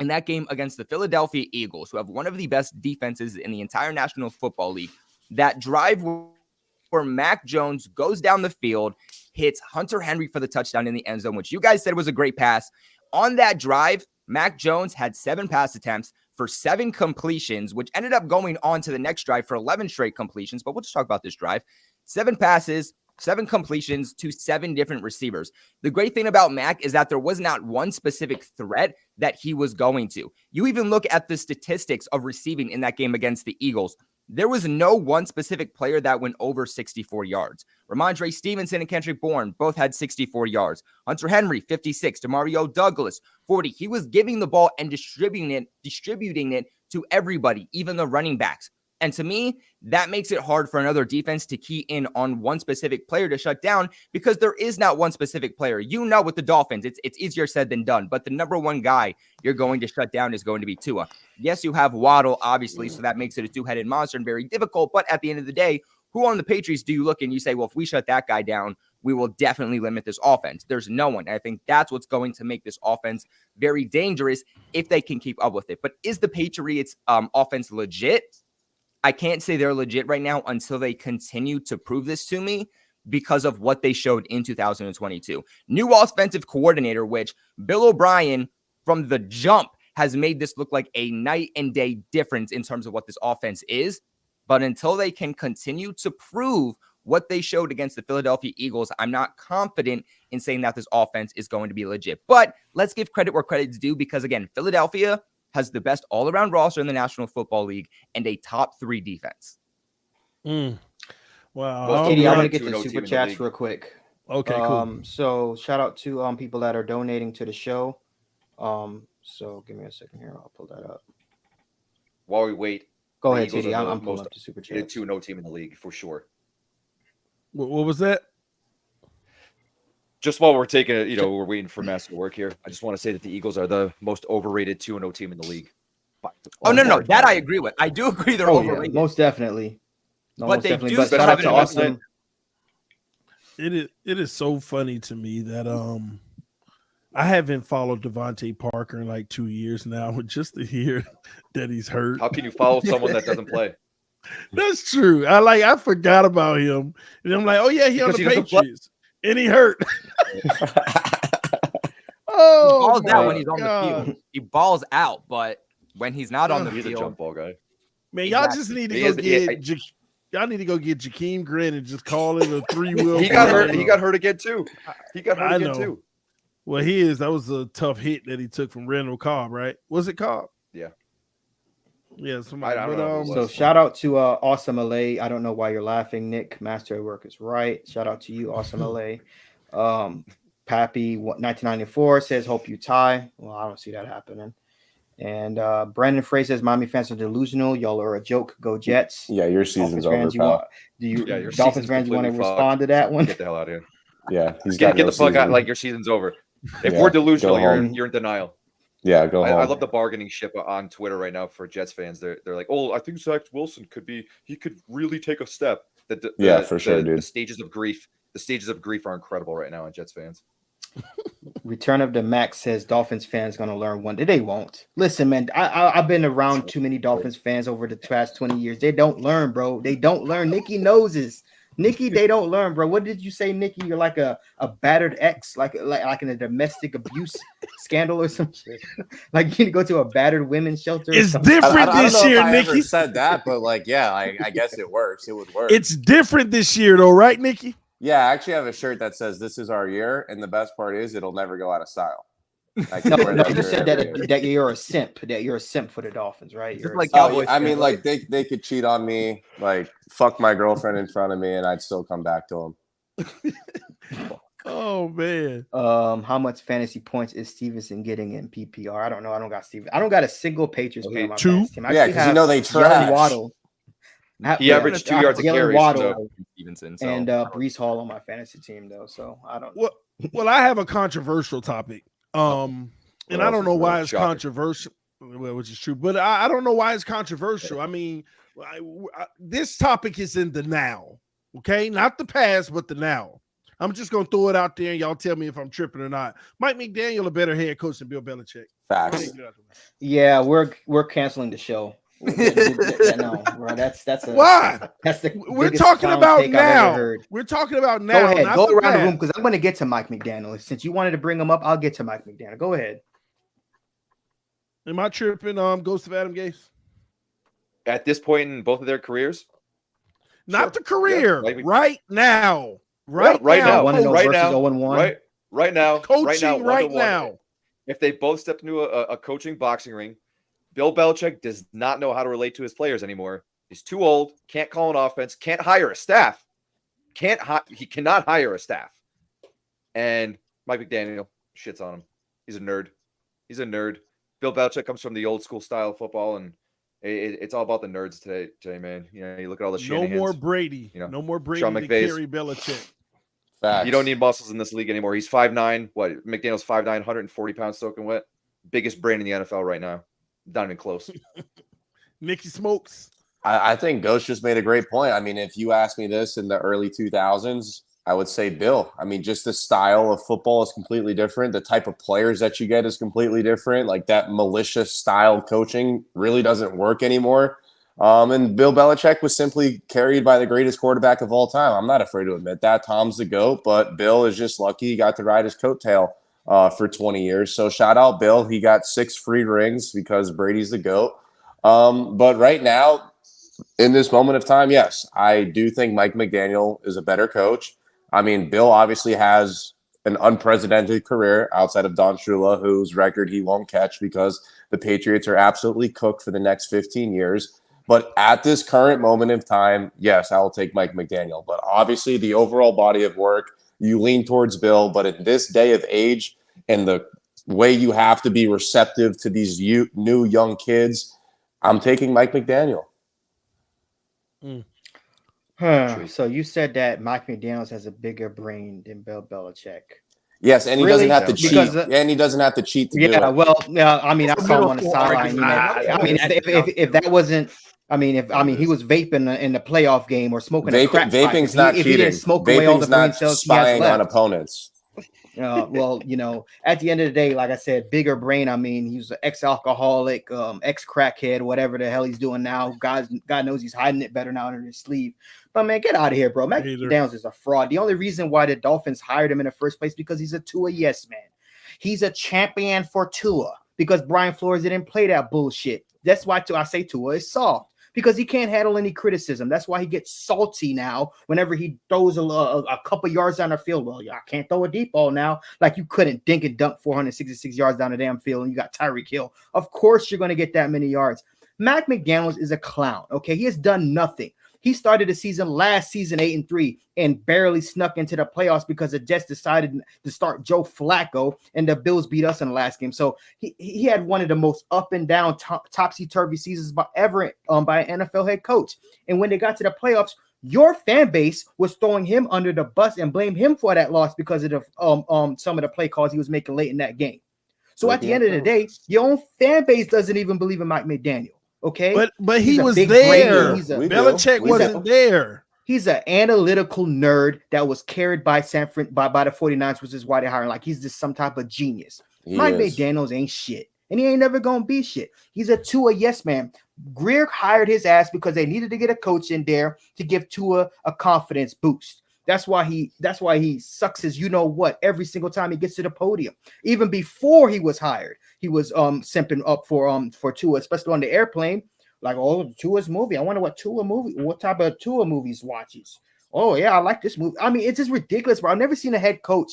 [SPEAKER 5] in that game against the Philadelphia Eagles, who have one of the best defenses in the entire National Football League. That drive where Mac Jones goes down the field, hits Hunter Henry for the touchdown in the end zone, which you guys said was a great pass. On that drive, Mac Jones had 7 pass attempts for 7 completions, which ended up going on to the next drive for 11 straight completions. But we'll just talk about this drive. 7 passes, 7 completions to 7 different receivers. The great thing about Mac is that there was not one specific threat that he was going to. You even look at the statistics of receiving in that game against the Eagles. There was no one specific player that went over 64 yards. Ramondre Stevenson and Kendrick Bourne both had 64 yards. Hunter Henry, 56. DeMario Douglas, 40. He was giving the ball and distributing it to everybody, even the running backs. And to me, that makes it hard for another defense to key in on one specific player to shut down because there is not one specific player. With the Dolphins, it's easier said than done. But the number one guy you're going to shut down is going to be Tua. Yes, you have Waddle, obviously, so that makes it a 2-headed monster and very difficult. But at the end of the day, who on the Patriots do you look and you say, well, if we shut that guy down, we will definitely limit this offense? There's no one. And I think that's what's going to make this offense very dangerous if they can keep up with it. But is the Patriots offense legit? I can't say they're legit right now until they continue to prove this to me because of what they showed in 2022. New offensive coordinator, which Bill O'Brien from the jump has made this look like a night and day difference in terms of what this offense is. But until they can continue to prove what they showed against the Philadelphia Eagles, I'm not confident in saying that this offense is going to be legit. But let's give credit where credit's due because, again, Philadelphia has the best all-around roster in the National Football League and a top 3 defense.
[SPEAKER 3] Wow.
[SPEAKER 2] Katie, I'm going to get to super chats real quick.
[SPEAKER 3] Okay, cool.
[SPEAKER 2] So shout out to people that are donating to the show. So give me a second here. I'll pull that up.
[SPEAKER 1] While we wait.
[SPEAKER 2] Go ahead, Katie. I'm pulling up the super chat.
[SPEAKER 1] 2-0 team in the league for sure.
[SPEAKER 3] What was that?
[SPEAKER 1] Just while we're taking it, we're waiting for Master Work here. I just want to say that the Eagles are the most overrated 2-0 team in the league.
[SPEAKER 5] No. That I agree with. I do agree they're overrated.
[SPEAKER 2] Yeah, most definitely.
[SPEAKER 5] But they do.
[SPEAKER 2] But shout out to Austin.
[SPEAKER 3] It is so funny to me that I haven't followed Devontae Parker in like 2 years now, just to hear that he's hurt.
[SPEAKER 1] How can you follow someone that doesn't play?
[SPEAKER 3] That's true. I forgot about him, and I'm like, oh yeah, he on the Patriots. And he hurt.
[SPEAKER 5] He balls out when he's on the field. He balls out, but when he's not on the field,
[SPEAKER 1] he's a jump ball guy.
[SPEAKER 3] Man, y'all just need to y'all need to go get Jakeem Grant and just call it a 3-wheel.
[SPEAKER 1] He got hurt. He got hurt again too.
[SPEAKER 3] Well, that was a tough hit that he took from Randall Cobb, right? Was it Cobb?
[SPEAKER 1] Yeah.
[SPEAKER 3] Yeah, somebody.
[SPEAKER 1] I don't know.
[SPEAKER 2] So shout out to Awesome LA. I don't know why you're laughing, Nick. Master at Work is right. Shout out to you, Awesome LA. Pappy 1994 says, "Hope you tie." Well, I don't see that happening. And Brandon Frey says Miami fans are delusional. Y'all are a joke. Go Jets.
[SPEAKER 4] Yeah, your season's
[SPEAKER 2] Dolphins
[SPEAKER 4] over,
[SPEAKER 2] fans,
[SPEAKER 4] pal.
[SPEAKER 1] Your
[SPEAKER 2] Dolphins
[SPEAKER 1] season's
[SPEAKER 2] fans, you want to
[SPEAKER 1] completely fucked.
[SPEAKER 2] respond to that one?
[SPEAKER 1] Get the hell out of here.
[SPEAKER 4] Yeah, he's
[SPEAKER 1] Get
[SPEAKER 4] got
[SPEAKER 1] the fuck out.
[SPEAKER 4] season.
[SPEAKER 1] Like, your season's over. If
[SPEAKER 4] Yeah,
[SPEAKER 1] we're delusional,
[SPEAKER 4] go home.
[SPEAKER 1] you're in denial.
[SPEAKER 4] Yeah, go home.
[SPEAKER 1] I love the bargaining ship on Twitter right now for Jets fans. They're like, oh, I think Zach Wilson he could really take a step.
[SPEAKER 4] For sure, dude.
[SPEAKER 1] The stages of grief are incredible right now on Jets fans.
[SPEAKER 2] Return of the Max says Dolphins fans gonna learn one day. They won't. Listen, man, I've been around too many Dolphins fans over the past 20 years. They don't learn, bro. They don't learn. Nikki knows this. Nikki, they don't learn, bro. What did you say, Nikki? You're like a battered ex, like in a domestic abuse scandal or some shit. Like you need to go to a battered women's shelter.
[SPEAKER 3] It's different
[SPEAKER 4] I don't
[SPEAKER 3] this
[SPEAKER 4] know
[SPEAKER 3] year,
[SPEAKER 4] if I
[SPEAKER 3] Nikki.
[SPEAKER 4] ever said that, but like, yeah, I guess it works. It would work.
[SPEAKER 3] It's different this year, though, right, Nikki?
[SPEAKER 4] Yeah, I actually have a shirt that says "This is our year," and the best part is it'll never go out of style.
[SPEAKER 2] No, you said that you're a simp. That you're a simp for the Dolphins, right? You're
[SPEAKER 5] like
[SPEAKER 4] Oh, I mean, like they could cheat on me, like fuck my girlfriend in front of me, and I'd still come back to them.
[SPEAKER 3] Oh man.
[SPEAKER 2] How much fantasy points is Stevenson getting in PPR? I don't know. I don't got Stevenson. I don't got a single Patriots player on my
[SPEAKER 3] Two.
[SPEAKER 2] fantasy team. I
[SPEAKER 4] Yeah,
[SPEAKER 2] actually
[SPEAKER 4] because you
[SPEAKER 2] have
[SPEAKER 4] know they trash.
[SPEAKER 2] Jalen Waddle.
[SPEAKER 1] He averaged 2 yards a
[SPEAKER 2] Jalen
[SPEAKER 1] carry.
[SPEAKER 2] Waddle
[SPEAKER 1] So.
[SPEAKER 5] Stevenson,
[SPEAKER 2] and Breece Hall on my fantasy team, though. So I don't.
[SPEAKER 3] Well, I have a controversial topic. And I don't know why it's controversial, well, which is true, but I don't know why it's controversial. I mean, this topic is in the now, okay? Not the past, but the now. I'm just going to throw it out there, and y'all tell me if I'm tripping or not. Mike McDaniel a better head coach than Bill Belichick?
[SPEAKER 4] Facts.
[SPEAKER 2] Yeah, we're canceling the show. No, bro, that's a
[SPEAKER 3] why?
[SPEAKER 2] That's the
[SPEAKER 3] We're talking about now. We're talking about now.
[SPEAKER 2] Go ahead, go around the room because I'm going to get to Mike McDaniel. Since you wanted to bring him up, I'll get to Mike McDaniel. Go ahead.
[SPEAKER 3] Am I tripping? Ghost of Adam Gase?
[SPEAKER 1] At this point in both of their careers,
[SPEAKER 3] not the career.
[SPEAKER 1] Yeah,
[SPEAKER 3] right now. Right
[SPEAKER 1] now.
[SPEAKER 2] Right now.
[SPEAKER 1] Right now.
[SPEAKER 3] Coaching right now.
[SPEAKER 1] If they both stepped into a coaching boxing ring, Bill Belichick does not know how to relate to his players anymore. He's too old. Can't call an offense. Can't hire a staff. He cannot hire a staff. And Mike McDaniel shits on him. He's a nerd. Bill Belichick comes from the old school style of football, and it's all about the nerds today, man. You know, you look at all the shenanigans.
[SPEAKER 3] No more Brady.
[SPEAKER 1] You know,
[SPEAKER 3] no more Brady
[SPEAKER 1] Sean
[SPEAKER 3] to
[SPEAKER 1] McVay's,
[SPEAKER 3] carry Belichick.
[SPEAKER 4] Facts.
[SPEAKER 1] You don't need muscles in this league anymore. He's 5'9". What? McDaniel's 5'9", 140 pounds soaking wet. Biggest brain in the NFL right now. Not even close.
[SPEAKER 3] Nicky Smokes.
[SPEAKER 4] I think Ghost just made a great point. I mean, if you asked me this in the early 2000s, I would say Bill. I mean, just the style of football is completely different. The type of players that you get is completely different. Like that malicious style coaching really doesn't work anymore. And Bill Belichick was simply carried by the greatest quarterback of all time. I'm not afraid to admit that. Tom's the GOAT, but Bill is just lucky he got to ride his coattail for 20 years. So shout out Bill. He got 6 free rings because Brady's the GOAT. But right now, in this moment of time, yes, I do think Mike McDaniel is a better coach. I mean, Bill obviously has an unprecedented career outside of Don Shula, whose record he won't catch because the Patriots are absolutely cooked for the next 15 years. But at this current moment of time, yes, I'll take Mike McDaniel. But obviously the overall body of work, you lean towards Bill. But in this day of age and the way you have to be receptive to these new young kids, I'm taking Mike McDaniel.
[SPEAKER 2] So you said that Mike McDaniel has a bigger brain than Bill Belichick.
[SPEAKER 4] Yes, and he doesn't have to cheat. And he doesn't have to cheat to do it.
[SPEAKER 2] Well, I mean, I saw him on the sideline. I mean, if that wasn't, I mean, he was vaping in the playoff game or smoking a crack pipe.
[SPEAKER 4] Vaping's not cheating.
[SPEAKER 2] If he didn't smoke away all the brain cells he has
[SPEAKER 4] spying
[SPEAKER 2] left.
[SPEAKER 4] on opponents.
[SPEAKER 2] Well, you know, at the end of the day, like I said, bigger brain. I mean, he was an ex-alcoholic, ex-crackhead, whatever the hell he's doing now. God knows he's hiding it better now under his sleeve. But man, get out of here, bro. Mac McDaniels is a fraud. The only reason why the Dolphins hired him in the first place because he's a Tua yes man. He's a champion for Tua because Brian Flores didn't play that bullshit. That's why I say Tua is soft. Because he can't handle any criticism. That's why he gets salty now whenever he throws a couple yards down the field. Well, I can't throw a deep ball now. Like you couldn't dink and dunk 466 yards down the damn field and you got Tyreek Hill. Of course you're going to get that many yards. Mac McDaniels is a clown, okay? He has done nothing. He started the season last season 8-3 and barely snuck into the playoffs because the Jets decided to start Joe Flacco, and the Bills beat us in the last game. So he had one of the most up and down, topsy-turvy seasons ever by an NFL head coach. And when they got to the playoffs, your fan base was throwing him under the bus and blame him for that loss because of the some of the play calls he was making late in that game. So at the end of the day, your own fan base doesn't even believe in Mike McDaniel. Okay,
[SPEAKER 3] but he was there. Belichick wasn't there.
[SPEAKER 2] He's an analytical nerd that was carried by by the 49ers, which is why they're hiring. Like he's just some type of genius. Mike McDaniels ain't shit, and he ain't never gonna be shit. He's a Tua yes man. Greer hired his ass because they needed to get a coach in there to give Tua a confidence boost. That's why he sucks his every single time he gets to the podium. Even before he was hired, he was simping up for Tua, especially on the airplane. Like, oh, Tua's movie. I wonder what type of Tua movies watches. Oh yeah, I like this movie. I mean, it's just ridiculous, bro. I've never seen a head coach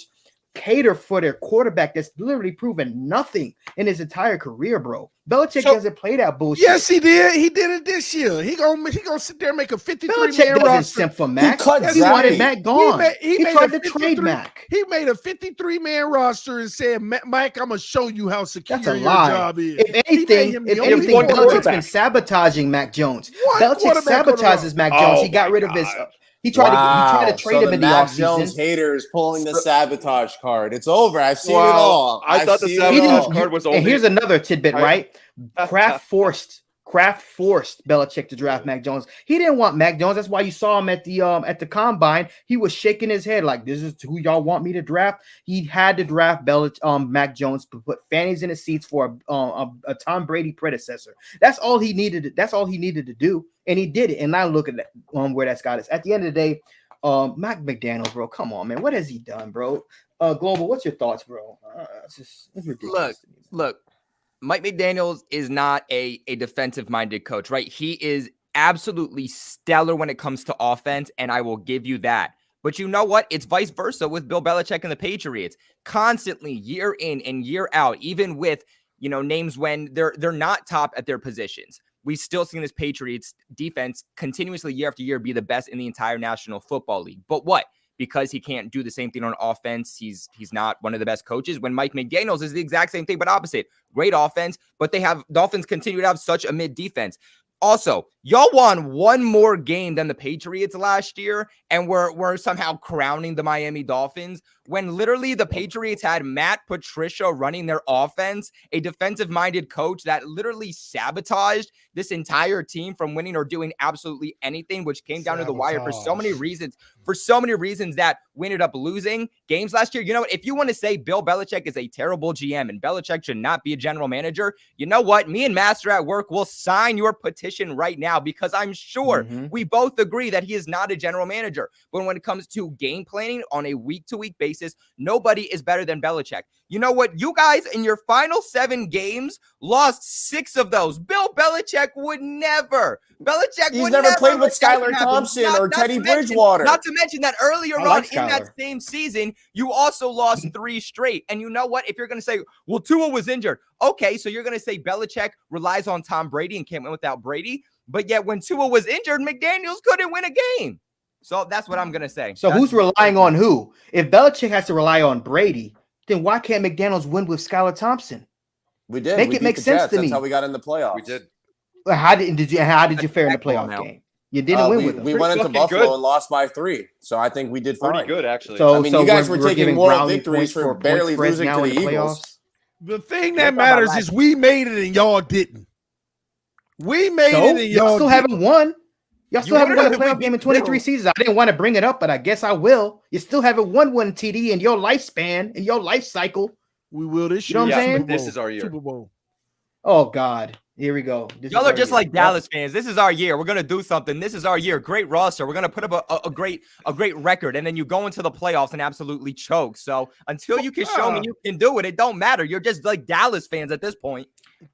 [SPEAKER 2] cater for their quarterback that's literally proven nothing in his entire career, bro. Belichick doesn't play that bullshit.
[SPEAKER 3] Yes, he did. He did it this year. He gonna sit there and make a 53-man roster.
[SPEAKER 2] Simp for Mac. He wanted Mac gone. He tried to trade Mac.
[SPEAKER 3] He made a 53-man roster and said, "Mike, I'm gonna show you how secure your job is."
[SPEAKER 2] If anything, Belichick's been sabotaging Mac Jones. Belichick sabotages Mac Jones. He got rid of his. He tried to trade him in the offseason.
[SPEAKER 4] Jones haters pulling the sabotage card. It's over. I've seen it all.
[SPEAKER 1] I thought the sabotage card was over.
[SPEAKER 2] And here's another tidbit, right? Kraft forced Belichick to draft Mac Jones. He didn't want Mac Jones. That's why you saw him at the combine. He was shaking his head like, "This is who y'all want me to draft." He had to draft Mac Jones to put fannies in the seats for a Tom Brady predecessor. That's all he needed. That's all he needed to do, and he did it. And now look at that, where that's got us. At the end of the day, Mike McDaniel, bro, come on, man, what has he done, bro? Global, what's your thoughts, bro? It's ridiculous.
[SPEAKER 5] Look. Mike McDaniels is not a defensive-minded coach, right? He is absolutely stellar when it comes to offense, and I will give you that. But you know what? It's vice versa with Bill Belichick and the Patriots. Constantly, year in and year out, even with names when they're not top at their positions. We've still seen this Patriots defense continuously year after year be the best in the entire National Football League. But what? Because he can't do the same thing on offense, he's not one of the best coaches. When Mike McDaniels is the exact same thing, but opposite. Great offense, but Dolphins continue to have such a mid defense. Also, y'all won one more game than the Patriots last year, and we're somehow crowning the Miami Dolphins when literally the Patriots had Matt Patricia running their offense, a defensive-minded coach that literally sabotaged this entire team from winning or doing absolutely anything, which came down to the wire for so many reasons that we ended up losing games last year. You know what? If you want to say Bill Belichick is a terrible GM and Belichick should not be a general manager, you know what? Me and Master at work will sign your petition right now because I'm sure we both agree that he is not a general manager. But when it comes to game planning on a week-to-week basis, nobody is better than Belichick. You know what? You guys in your final 7 games lost 6 of those. Bill Belichick would never.
[SPEAKER 4] He's never played with Skylar Thompson or Teddy Bridgewater.
[SPEAKER 5] Not to mention that earlier on in that same season, you also lost 3 straight. And you know what? If you're going to say, well, Tua was injured. Okay, so you're going to say Belichick relies on Tom Brady and can't win without Brady. But yet when Tua was injured, McDaniels couldn't win a game. So that's what I'm going to say.
[SPEAKER 2] So who's relying on who? If Belichick has to rely on Brady, then why can't McDaniels win with Skylar Thompson?
[SPEAKER 4] We did.
[SPEAKER 2] Make it make sense to me.
[SPEAKER 4] That's how we got in the playoffs.
[SPEAKER 1] We did.
[SPEAKER 2] How did you fare in the playoff game? You didn't win with them.
[SPEAKER 4] We went into Buffalo and lost by 3. So I think we did fine.
[SPEAKER 1] Pretty good, actually.
[SPEAKER 2] So
[SPEAKER 4] you guys were taking moral victories for barely losing to the Eagles.
[SPEAKER 3] The thing that matters is we made it and y'all didn't. We made it and y'all
[SPEAKER 2] still haven't won. Y'all still haven't won a playoff game in 23 seasons. I didn't want to bring it up, but I guess I will. You still haven't won one TD in your lifespan, in your life cycle.
[SPEAKER 3] We will this year.
[SPEAKER 2] You know what I'm saying?
[SPEAKER 1] This is our year.
[SPEAKER 3] Super Bowl.
[SPEAKER 2] Oh, God. Here we go.
[SPEAKER 5] Y'all are just like Dallas fans. This is our year. We're going to do something. This is our year. Great roster. We're going to put up a great record. And then you go into the playoffs and absolutely choke. So until you can show me you can do it, it don't matter. You're just like Dallas fans at this point.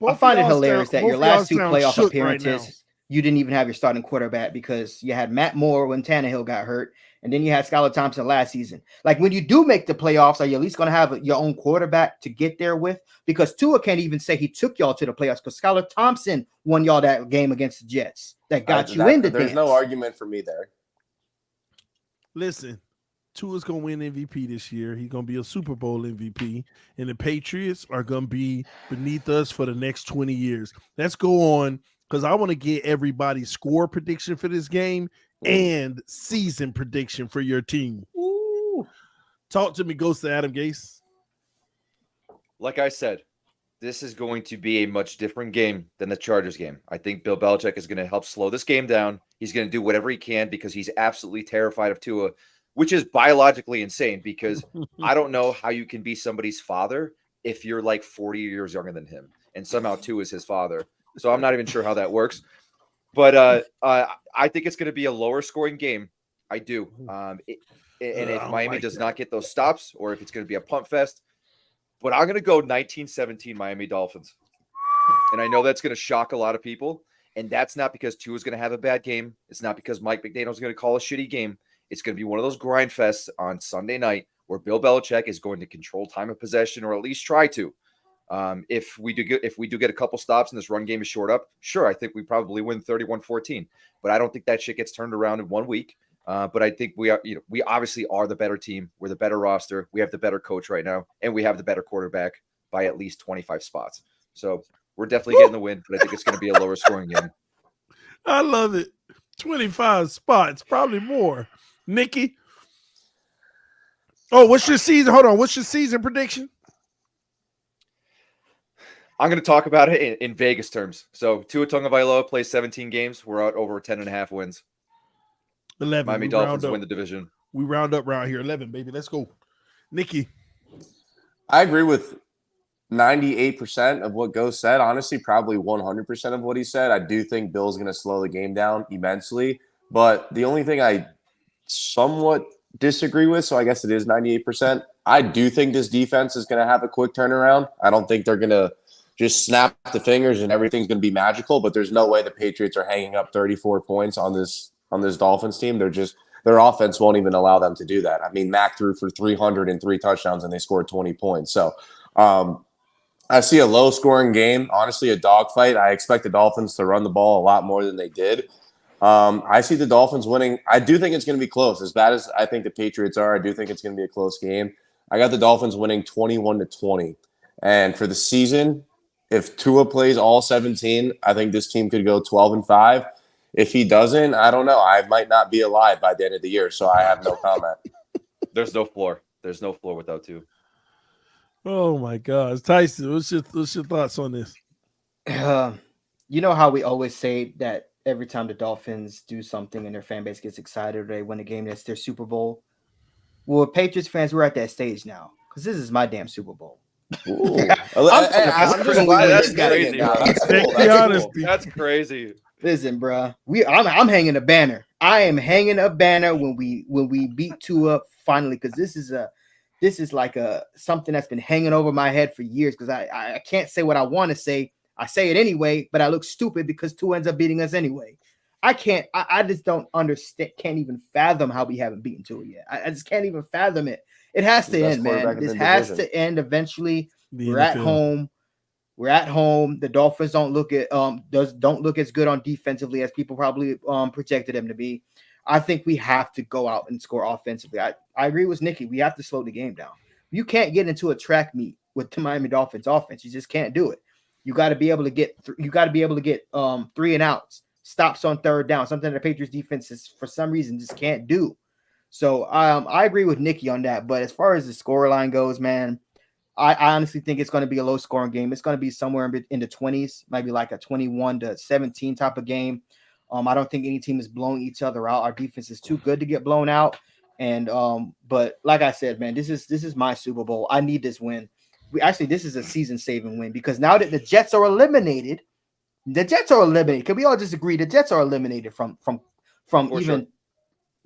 [SPEAKER 2] I find it hilarious that your last 2 playoff appearances, you didn't even have your starting quarterback because you had Matt Moore when Tannehill got hurt, and then you had Skylar Thompson last season. Like when you do make the playoffs, are you at least going to have your own quarterback to get there with? Because Tua can't even say he took y'all to the playoffs because Skylar Thompson won y'all that game against the Jets that got you in the
[SPEAKER 4] There's
[SPEAKER 2] dance.
[SPEAKER 4] no argument for me there.
[SPEAKER 3] Listen, Tua's going to win MVP this year. He's going to be a Super Bowl MVP, and the Patriots are going to be beneath us for the next 20 years. Let's go on because I want to get everybody's score prediction for this game and season prediction for your team.
[SPEAKER 2] Ooh.
[SPEAKER 3] Talk to me, Ghost to Adam Gase.
[SPEAKER 1] Like I said, this is going to be a much different game than the Chargers game. I think Bill Belichick is going to help slow this game down. He's going to do whatever he can because he's absolutely terrified of Tua, which is biologically insane because I don't know how you can be somebody's father if you're like 40 years younger than him and somehow Tua is his father. So I'm not even sure how that works. But I think it's going to be a lower scoring game. I do. And if Miami does not get those stops or if it's going to be a punt fest, but I'm going to go 19-17 Miami Dolphins. And I know that's going to shock a lot of people. And that's not because Tua is going to have a bad game. It's not because Mike McDaniel is going to call a shitty game. It's going to be one of those grind fests on Sunday night where Bill Belichick is going to control time of possession or at least try to. If we do get a couple stops and this run game is short up, sure, I think we probably win 31-14. But I don't think that shit gets turned around in 1 week. But I think we obviously are the better team. We're the better roster. We have the better coach right now, and we have the better quarterback by at least 25 spots. So we're definitely getting the win, but I think it's going to be a lower scoring game.
[SPEAKER 3] I love it. 25 spots, probably more. Nikki. Oh, what's your season? Hold on. What's your season prediction?
[SPEAKER 1] I'm going to talk about it in Vegas terms. So Tua Tagovailoa plays 17 games. We're out over 10.5 wins.
[SPEAKER 3] 11.
[SPEAKER 1] Miami Dolphins win the division.
[SPEAKER 3] We round up around here. 11, baby. Let's go. Nikki.
[SPEAKER 4] I agree with 98% of what Ghost said. Honestly, probably 100% of what he said. I do think Bill's going to slow the game down immensely. But the only thing I somewhat disagree with, so I guess it is 98%, I do think this defense is going to have a quick turnaround. I don't think they're going to just snap the fingers and everything's going to be magical, but there's no way the Patriots are hanging up 34 points on this Dolphins team. Their offense won't even allow them to do that. I mean, Mac threw for 303 touchdowns and they scored 20 points. So I see a low-scoring game, honestly, a dogfight. I expect the Dolphins to run the ball a lot more than they did. I see the Dolphins winning. I do think it's going to be close. As bad as I think the Patriots are, I do think it's going to be a close game. I got the Dolphins winning 21-20. And for the season, if Tua plays all 17, I think this team could go 12-5. If he doesn't, I don't know. I might not be alive by the end of the year, so I have no comment.
[SPEAKER 1] There's no floor. There's no floor without Tua.
[SPEAKER 3] Oh my gosh, Tyson, what's your thoughts on this?
[SPEAKER 2] You know how we always say that every time the Dolphins do something and their fan base gets excited or they win a game, that's their Super Bowl. Well, Patriots fans, we're at that stage now because this is my damn Super Bowl.
[SPEAKER 1] That's crazy. That's crazy.
[SPEAKER 2] Listen, bro, I'm hanging a banner. I am hanging a banner when we beat Tua finally because this is like something that's been hanging over my head for years because I can't say what I want to say. I say it anyway, but I look stupid because Tua ends up beating us anyway. I just don't understand, can't even fathom how we haven't beaten Tua yet. I just can't even fathom it. It has to end, man. This has to end eventually. We're at home. We're at home. The Dolphins don't look as good on defensively as people probably projected them to be. I think we have to go out and score offensively. I agree with Nikki. We have to slow the game down. You can't get into a track meet with the Miami Dolphins offense. You just can't do it. You got to be able to get 3 and outs, stops on third down, something the Patriots defense is for some reason just can't do. So I agree with Nikki on that. But as far as the scoreline goes, man, I honestly think it's going to be a low scoring game. It's going to be somewhere in the 20s, maybe like a 21-17 type of game. I don't think any team is blowing each other out. Our defense is too good to get blown out. And but like I said, man, this is my Super Bowl. I need this win. This is a season saving win because now that the Jets are eliminated, can we all just agree the Jets are eliminated from even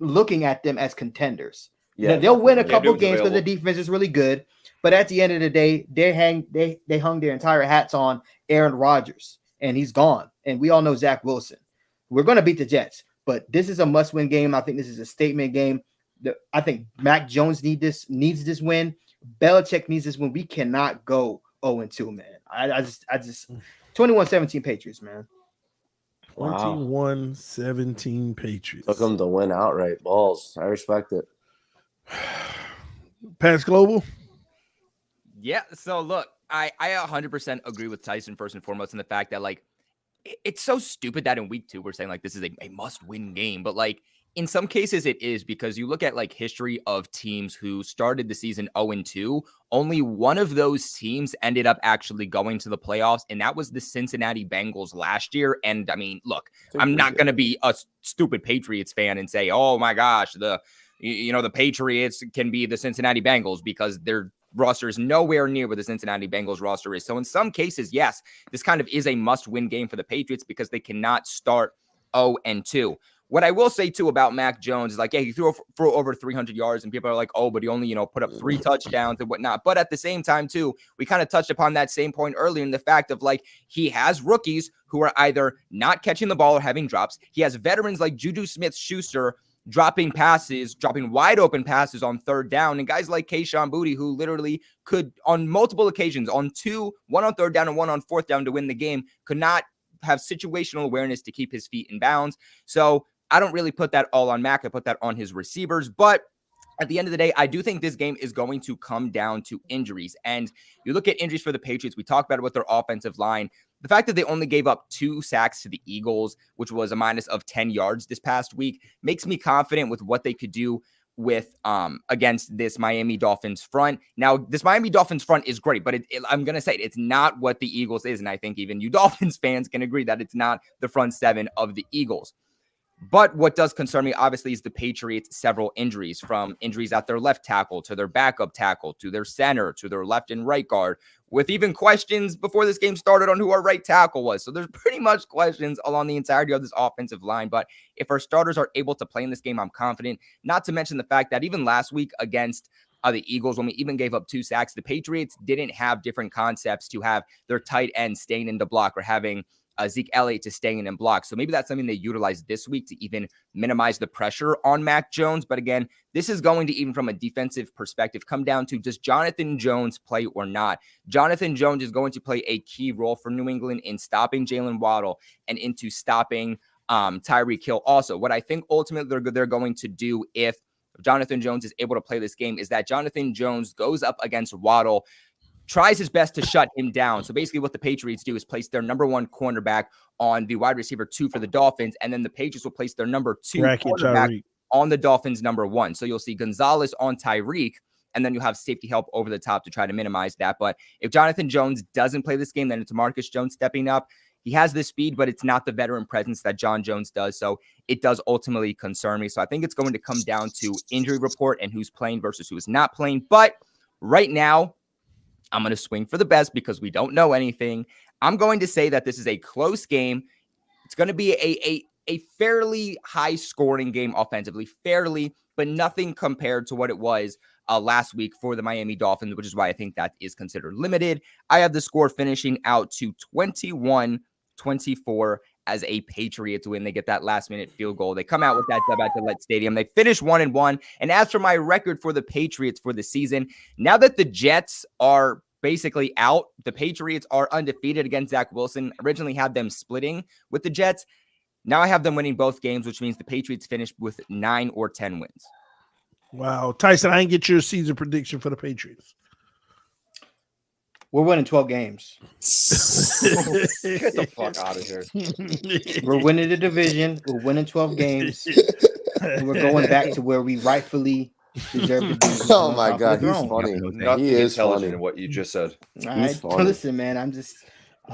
[SPEAKER 2] looking at them as contenders? Yeah, they'll win a couple games because the defense is really good, but at the end of the day, they hung their entire hats on Aaron Rodgers, and he's gone. And we all know Zach Wilson. we're going to beat the Jets, but this is a must-win game. I think this is a statement game. I think Mac Jones needs this win. Belichick needs this win. We cannot go 0-2, man. I just 21-17 Patriots, man.
[SPEAKER 3] 21-17 Patriots.
[SPEAKER 4] Took them to win outright. Balls. I respect it.
[SPEAKER 3] Pat's Global.
[SPEAKER 5] Yeah. So look, I 100% agree with Tyson first and foremost in the fact that like it's so stupid that in week 2 we're saying like this is a must-win game, but like in some cases it is, because you look at like history of teams who started the season 0-2, only one of those teams ended up actually going to the playoffs, and that was the Cincinnati Bengals last year. And I mean, look, I'm not going to be a stupid Patriots fan and say, oh my gosh, the Patriots can be the Cincinnati Bengals, because their roster is nowhere near where the Cincinnati Bengals roster is. So in some cases, yes, this kind of is a must-win game for the Patriots because they cannot start 0-2. What I will say, too, about Mac Jones is like, yeah, he threw for over 300 yards, and people are like, oh, but he only, put up 3 touchdowns and whatnot. But at the same time, too, we kind of touched upon that same point earlier in the fact of, like, he has rookies who are either not catching the ball or having drops. He has veterans like Juju Smith-Schuster dropping wide open passes on 3rd down, and guys like Kayshon Boutte, who literally could, on multiple occasions, one on 3rd down and one on 4th down to win the game, could not have situational awareness to keep his feet in bounds. So I don't really put that all on Mac. I put that on his receivers. But at the end of the day, I do think this game is going to come down to injuries. And you look at injuries for the Patriots, we talked about it with their offensive line. The fact that they only gave up 2 sacks to the Eagles, which was a minus of 10 yards this past week, makes me confident with what they could do with against this Miami Dolphins front. Now, this Miami Dolphins front is great, but I'm going to say it's not what the Eagles is. And I think even you Dolphins fans can agree that it's not the front 7 of the Eagles. But what does concern me, obviously, is the Patriots' several injuries, from injuries at their left tackle to their backup tackle to their center to their left and right guard, with even questions before this game started on who our right tackle was. So there's pretty much questions along the entirety of this offensive line. But if our starters are able to play in this game, I'm confident, not to mention the fact that even last week against the Eagles, when we even gave up 2 sacks, the Patriots didn't have different concepts to have their tight end staying in the block or having Zeke Elliott to stay in and block. So maybe that's something they utilize this week to even minimize the pressure on Mac Jones. But again, this is going to, even from a defensive perspective, come down to, does Jonathan Jones play or not? Jonathan Jones is going to play a key role for New England in stopping Jalen Waddle and into stopping Tyreek Hill also. What I think ultimately they're going to do if Jonathan Jones is able to play this game is that Jonathan Jones goes up against Waddle, tries his best to shut him down. So basically what the Patriots do is place their number 1 cornerback on the wide receiver 2 for the Dolphins, and then the Patriots will place their number 2 cornerback on the Dolphins number 1. So you'll see Gonzalez on Tyreek, and then you'll have safety help over the top to try to minimize that. But if Jonathan Jones doesn't play this game, then it's Marcus Jones stepping up. He has the speed, but it's not the veteran presence that John Jones does. So it does ultimately concern me. So I think it's going to come down to injury report and who's playing versus who is not playing. But right now, I'm going to swing for the best because we don't know anything. I'm going to say that this is a close game. It's going to be a fairly high-scoring game offensively, but nothing compared to what it was last week for the Miami Dolphins, which is why I think that is considered limited. I have the score finishing out to 21-24 as a Patriots win. They get that last-minute field goal. They come out with that dub at Gillette Stadium. They finish 1-1. And as for my record for the Patriots for the season, now that the Jets are basically out, the Patriots are undefeated against Zach Wilson. Originally had them splitting with the Jets. Now I have them winning both games, which means the Patriots finished with 9 or 10 wins.
[SPEAKER 3] Wow. Tyson, I didn't get your season prediction for the Patriots.
[SPEAKER 2] We're winning 12 games.
[SPEAKER 1] Get the fuck out of here.
[SPEAKER 2] We're winning the division. We're winning 12 games. And we're going back to where we rightfully deserve to be.
[SPEAKER 4] Oh my God, he's funny.
[SPEAKER 1] Nothing
[SPEAKER 4] He is
[SPEAKER 1] intelligent
[SPEAKER 4] funny.
[SPEAKER 1] in what you just said.
[SPEAKER 2] Listen, man, I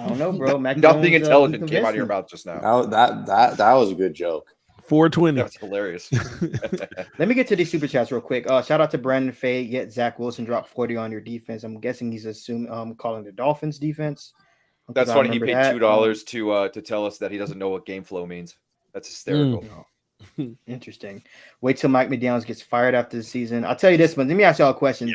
[SPEAKER 2] don't know, bro. Mac
[SPEAKER 1] Nothing
[SPEAKER 2] Jones,
[SPEAKER 1] intelligent came out of your mouth just now.
[SPEAKER 4] That was a good joke.
[SPEAKER 3] 420.
[SPEAKER 1] That's hilarious.
[SPEAKER 2] Let me get to these super chats real quick. Shout out to Brandon Fay. Get Zach Wilson dropped 40 on your defense. I'm guessing he's calling the Dolphins defense.
[SPEAKER 1] That's funny. He paid $2 to tell us that he doesn't know what game flow means. That's hysterical.
[SPEAKER 2] Interesting. Wait till Mike McDaniel gets fired after the season. I'll tell you this one. Let me ask y'all a question.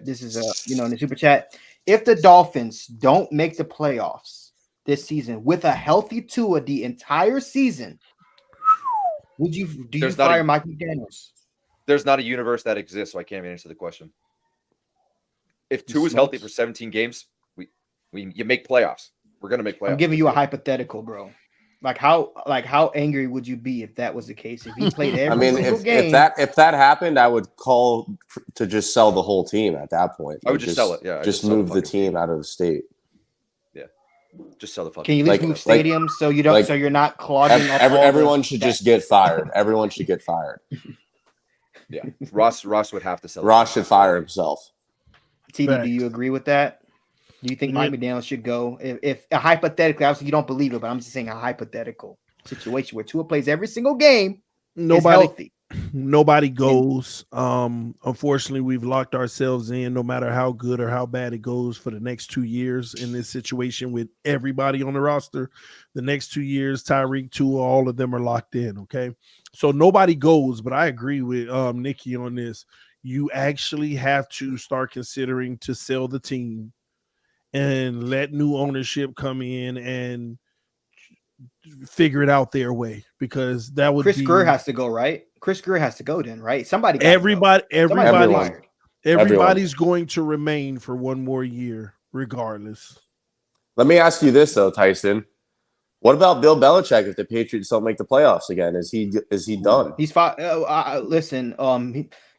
[SPEAKER 2] This is in the super chat. If the Dolphins don't make the playoffs this season with a healthy Tua the entire season, Do you
[SPEAKER 1] There's not
[SPEAKER 2] fire
[SPEAKER 1] a-
[SPEAKER 2] Mike McDaniels?
[SPEAKER 1] There's not a universe that exists, so I can't answer the question. If
[SPEAKER 2] He
[SPEAKER 1] two is healthy for
[SPEAKER 2] smokes.
[SPEAKER 1] 17 games, you make playoffs. We're gonna make playoffs.
[SPEAKER 2] I'm giving
[SPEAKER 1] this
[SPEAKER 2] you a
[SPEAKER 1] year.
[SPEAKER 2] hypothetical, bro. Like how angry would you be if that was the case? If he played every
[SPEAKER 4] I mean,
[SPEAKER 2] single
[SPEAKER 4] if
[SPEAKER 2] game,
[SPEAKER 4] that happened, I would call to just sell the whole team at that point.
[SPEAKER 1] I would just sell it. Yeah, I'd
[SPEAKER 4] just
[SPEAKER 1] sell
[SPEAKER 4] move the
[SPEAKER 1] fucking
[SPEAKER 4] team out of the state.
[SPEAKER 1] Just sell the fucking.
[SPEAKER 2] can you at least
[SPEAKER 4] like-
[SPEAKER 2] move
[SPEAKER 4] like-
[SPEAKER 2] stadiums so you don't
[SPEAKER 4] like
[SPEAKER 2] so you're not clogging up?
[SPEAKER 4] Everyone should just get fired. Everyone should get fired.
[SPEAKER 1] Yeah, Ross would have to sell.
[SPEAKER 4] Ross should fire himself.
[SPEAKER 2] TD, do you agree with that? Do you think Mike McDaniel should go? If hypothetically, obviously you don't believe it, but I'm just saying a hypothetical situation where Tua plays every single game, is healthy.
[SPEAKER 3] Nobody goes. Unfortunately, we've locked ourselves in no matter how good or how bad it goes for the next 2 years in this situation with everybody on the roster. The next 2 years, Tyreek, Tua, all of them are locked in. Okay. So nobody goes, but I agree with Nikki on this. You actually have to start considering to sell the team and let new ownership come in and figure it out their way, because that would
[SPEAKER 2] Chris
[SPEAKER 3] be
[SPEAKER 2] Greer has to go, right? Chris Greer has to go then, right? Somebody gotta
[SPEAKER 3] everybody
[SPEAKER 2] go. Somebody's
[SPEAKER 4] Everyone.
[SPEAKER 2] fired.
[SPEAKER 3] everybody's going to remain for one more year regardless.
[SPEAKER 4] Let me ask you this though, Tyson. What about Bill Belichick if the Patriots don't make the playoffs again? Is he done?
[SPEAKER 2] He's fine. Listen,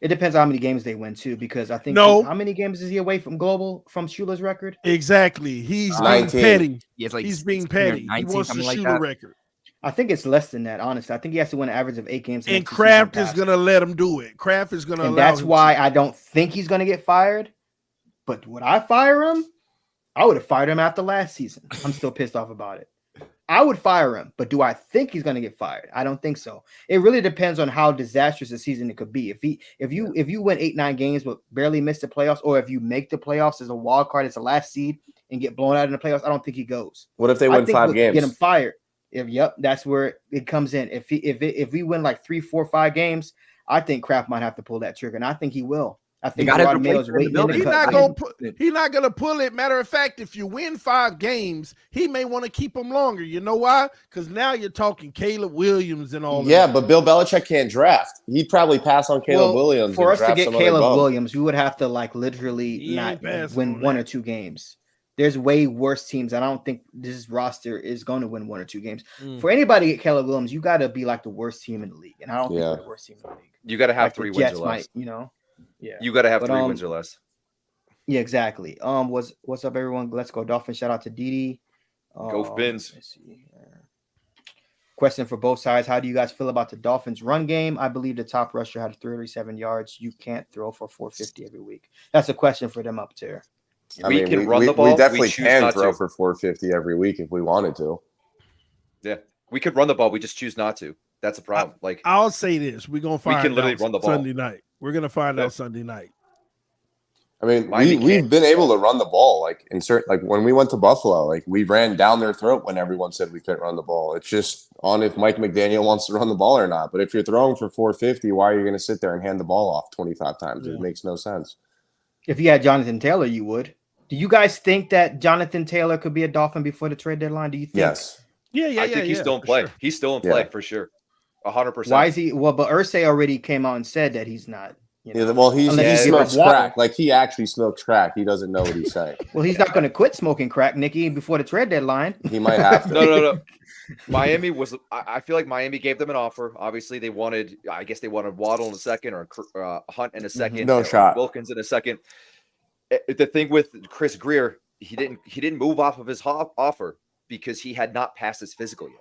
[SPEAKER 2] it depends on how many games they win too, because I think how many games is he away from Shula's record?
[SPEAKER 3] Exactly. He's being
[SPEAKER 4] 19.
[SPEAKER 3] petty.
[SPEAKER 5] Like
[SPEAKER 3] He's being petty. He
[SPEAKER 5] 19,
[SPEAKER 3] wants to
[SPEAKER 5] something like
[SPEAKER 3] shoot
[SPEAKER 5] that.
[SPEAKER 3] a record.
[SPEAKER 2] I think it's less than that, honestly. I think he has to win an average of 8 games.
[SPEAKER 3] And Kraft is going to let him do it. Kraft is going to allow
[SPEAKER 2] that's
[SPEAKER 3] him
[SPEAKER 2] why
[SPEAKER 3] to.
[SPEAKER 2] I don't think he's going to get fired. But would I fire him? I would have fired him after last season. I'm still pissed off about it. I would fire him, but do I think he's going to get fired? I don't think so. It really depends on how disastrous a season it could be. If you win 8-9 games but barely miss the playoffs, or if you make the playoffs as a wild card as the last seed and get blown out in the playoffs, I don't think he goes.
[SPEAKER 4] What if they
[SPEAKER 2] I
[SPEAKER 4] win
[SPEAKER 2] think
[SPEAKER 4] 5
[SPEAKER 2] what
[SPEAKER 4] games?
[SPEAKER 2] get him fired. That's where it comes in. If we win like 3, 4, 5 games, I think Kraft might have to pull that trigger, and I think he will. I think Rod Mayo's waiting.
[SPEAKER 3] He's not going to pull it. Matter of fact, if you win 5 games, he may want to keep them longer. You know why? Because now you're talking Caleb Williams and all.
[SPEAKER 4] Yeah, but Bill Belichick can't draft. He'd probably pass on Caleb Williams.
[SPEAKER 2] For us to get Caleb
[SPEAKER 4] bum.
[SPEAKER 2] Williams, we would have to literally not win 1 or 2 games. There's way worse teams. I don't think this roster is going to win 1 or 2 games. For anybody to get Caleb Williams, you got to be like the worst team in the league, and I don't think we're the worst team in the league.
[SPEAKER 1] You got to have
[SPEAKER 2] like
[SPEAKER 1] 3 wins or less.
[SPEAKER 2] Yeah,
[SPEAKER 1] you got to have 3 wins or less.
[SPEAKER 2] Yeah, exactly. What's up, everyone? Let's go Dolphins. Shout out to Didi.
[SPEAKER 1] Go Fins.
[SPEAKER 2] Let's see. Question for both sides: how do you guys feel about the Dolphins' run game? I believe the top rusher had 37 yards. You can't throw for 450 every week. That's a question for them up there.
[SPEAKER 1] We can run the ball.
[SPEAKER 4] We definitely
[SPEAKER 1] choose
[SPEAKER 4] can
[SPEAKER 1] not
[SPEAKER 4] throw
[SPEAKER 1] to.
[SPEAKER 4] for 450 every week if we wanted to.
[SPEAKER 1] Yeah, we could run the ball. We just choose not to. That's a problem.
[SPEAKER 3] I'll say this: we're gonna find
[SPEAKER 1] can literally
[SPEAKER 3] out
[SPEAKER 1] run the ball
[SPEAKER 3] Sunday night. We're gonna find out Sunday night.
[SPEAKER 4] I mean, we've been able to run the ball when we went to Buffalo, we ran down their throat when everyone said we couldn't run the ball. It's just on if Mike McDaniel wants to run the ball or not. But if you're throwing for 450, why are you going to sit there and hand the ball off 25 times?
[SPEAKER 3] Yeah.
[SPEAKER 4] It makes no sense.
[SPEAKER 2] If you had Jonathan Taylor, you would. Do you guys think that Jonathan Taylor could be a Dolphin before the trade deadline? Do you think?
[SPEAKER 4] Yes.
[SPEAKER 3] Yeah.
[SPEAKER 1] I think he's still in play.
[SPEAKER 3] Sure.
[SPEAKER 1] He's still in play for sure. 100%.
[SPEAKER 2] Why is he? Well, but Irsay already came out and said that he's not.
[SPEAKER 4] Yeah, well, he smokes crack. He actually smokes crack. He doesn't know what he's saying.
[SPEAKER 2] Well, he's not going to quit smoking crack, Nikki, before the trade deadline.
[SPEAKER 4] He might have to.
[SPEAKER 1] No. Miami was. I feel like Miami gave them an offer. Obviously, they wanted. I guess they wanted Waddle in a second, or Hunt in a second.
[SPEAKER 4] No shot.
[SPEAKER 1] Wilkins in a second. The thing with Chris Greer, he didn't move off of his offer because he had not passed his physical yet.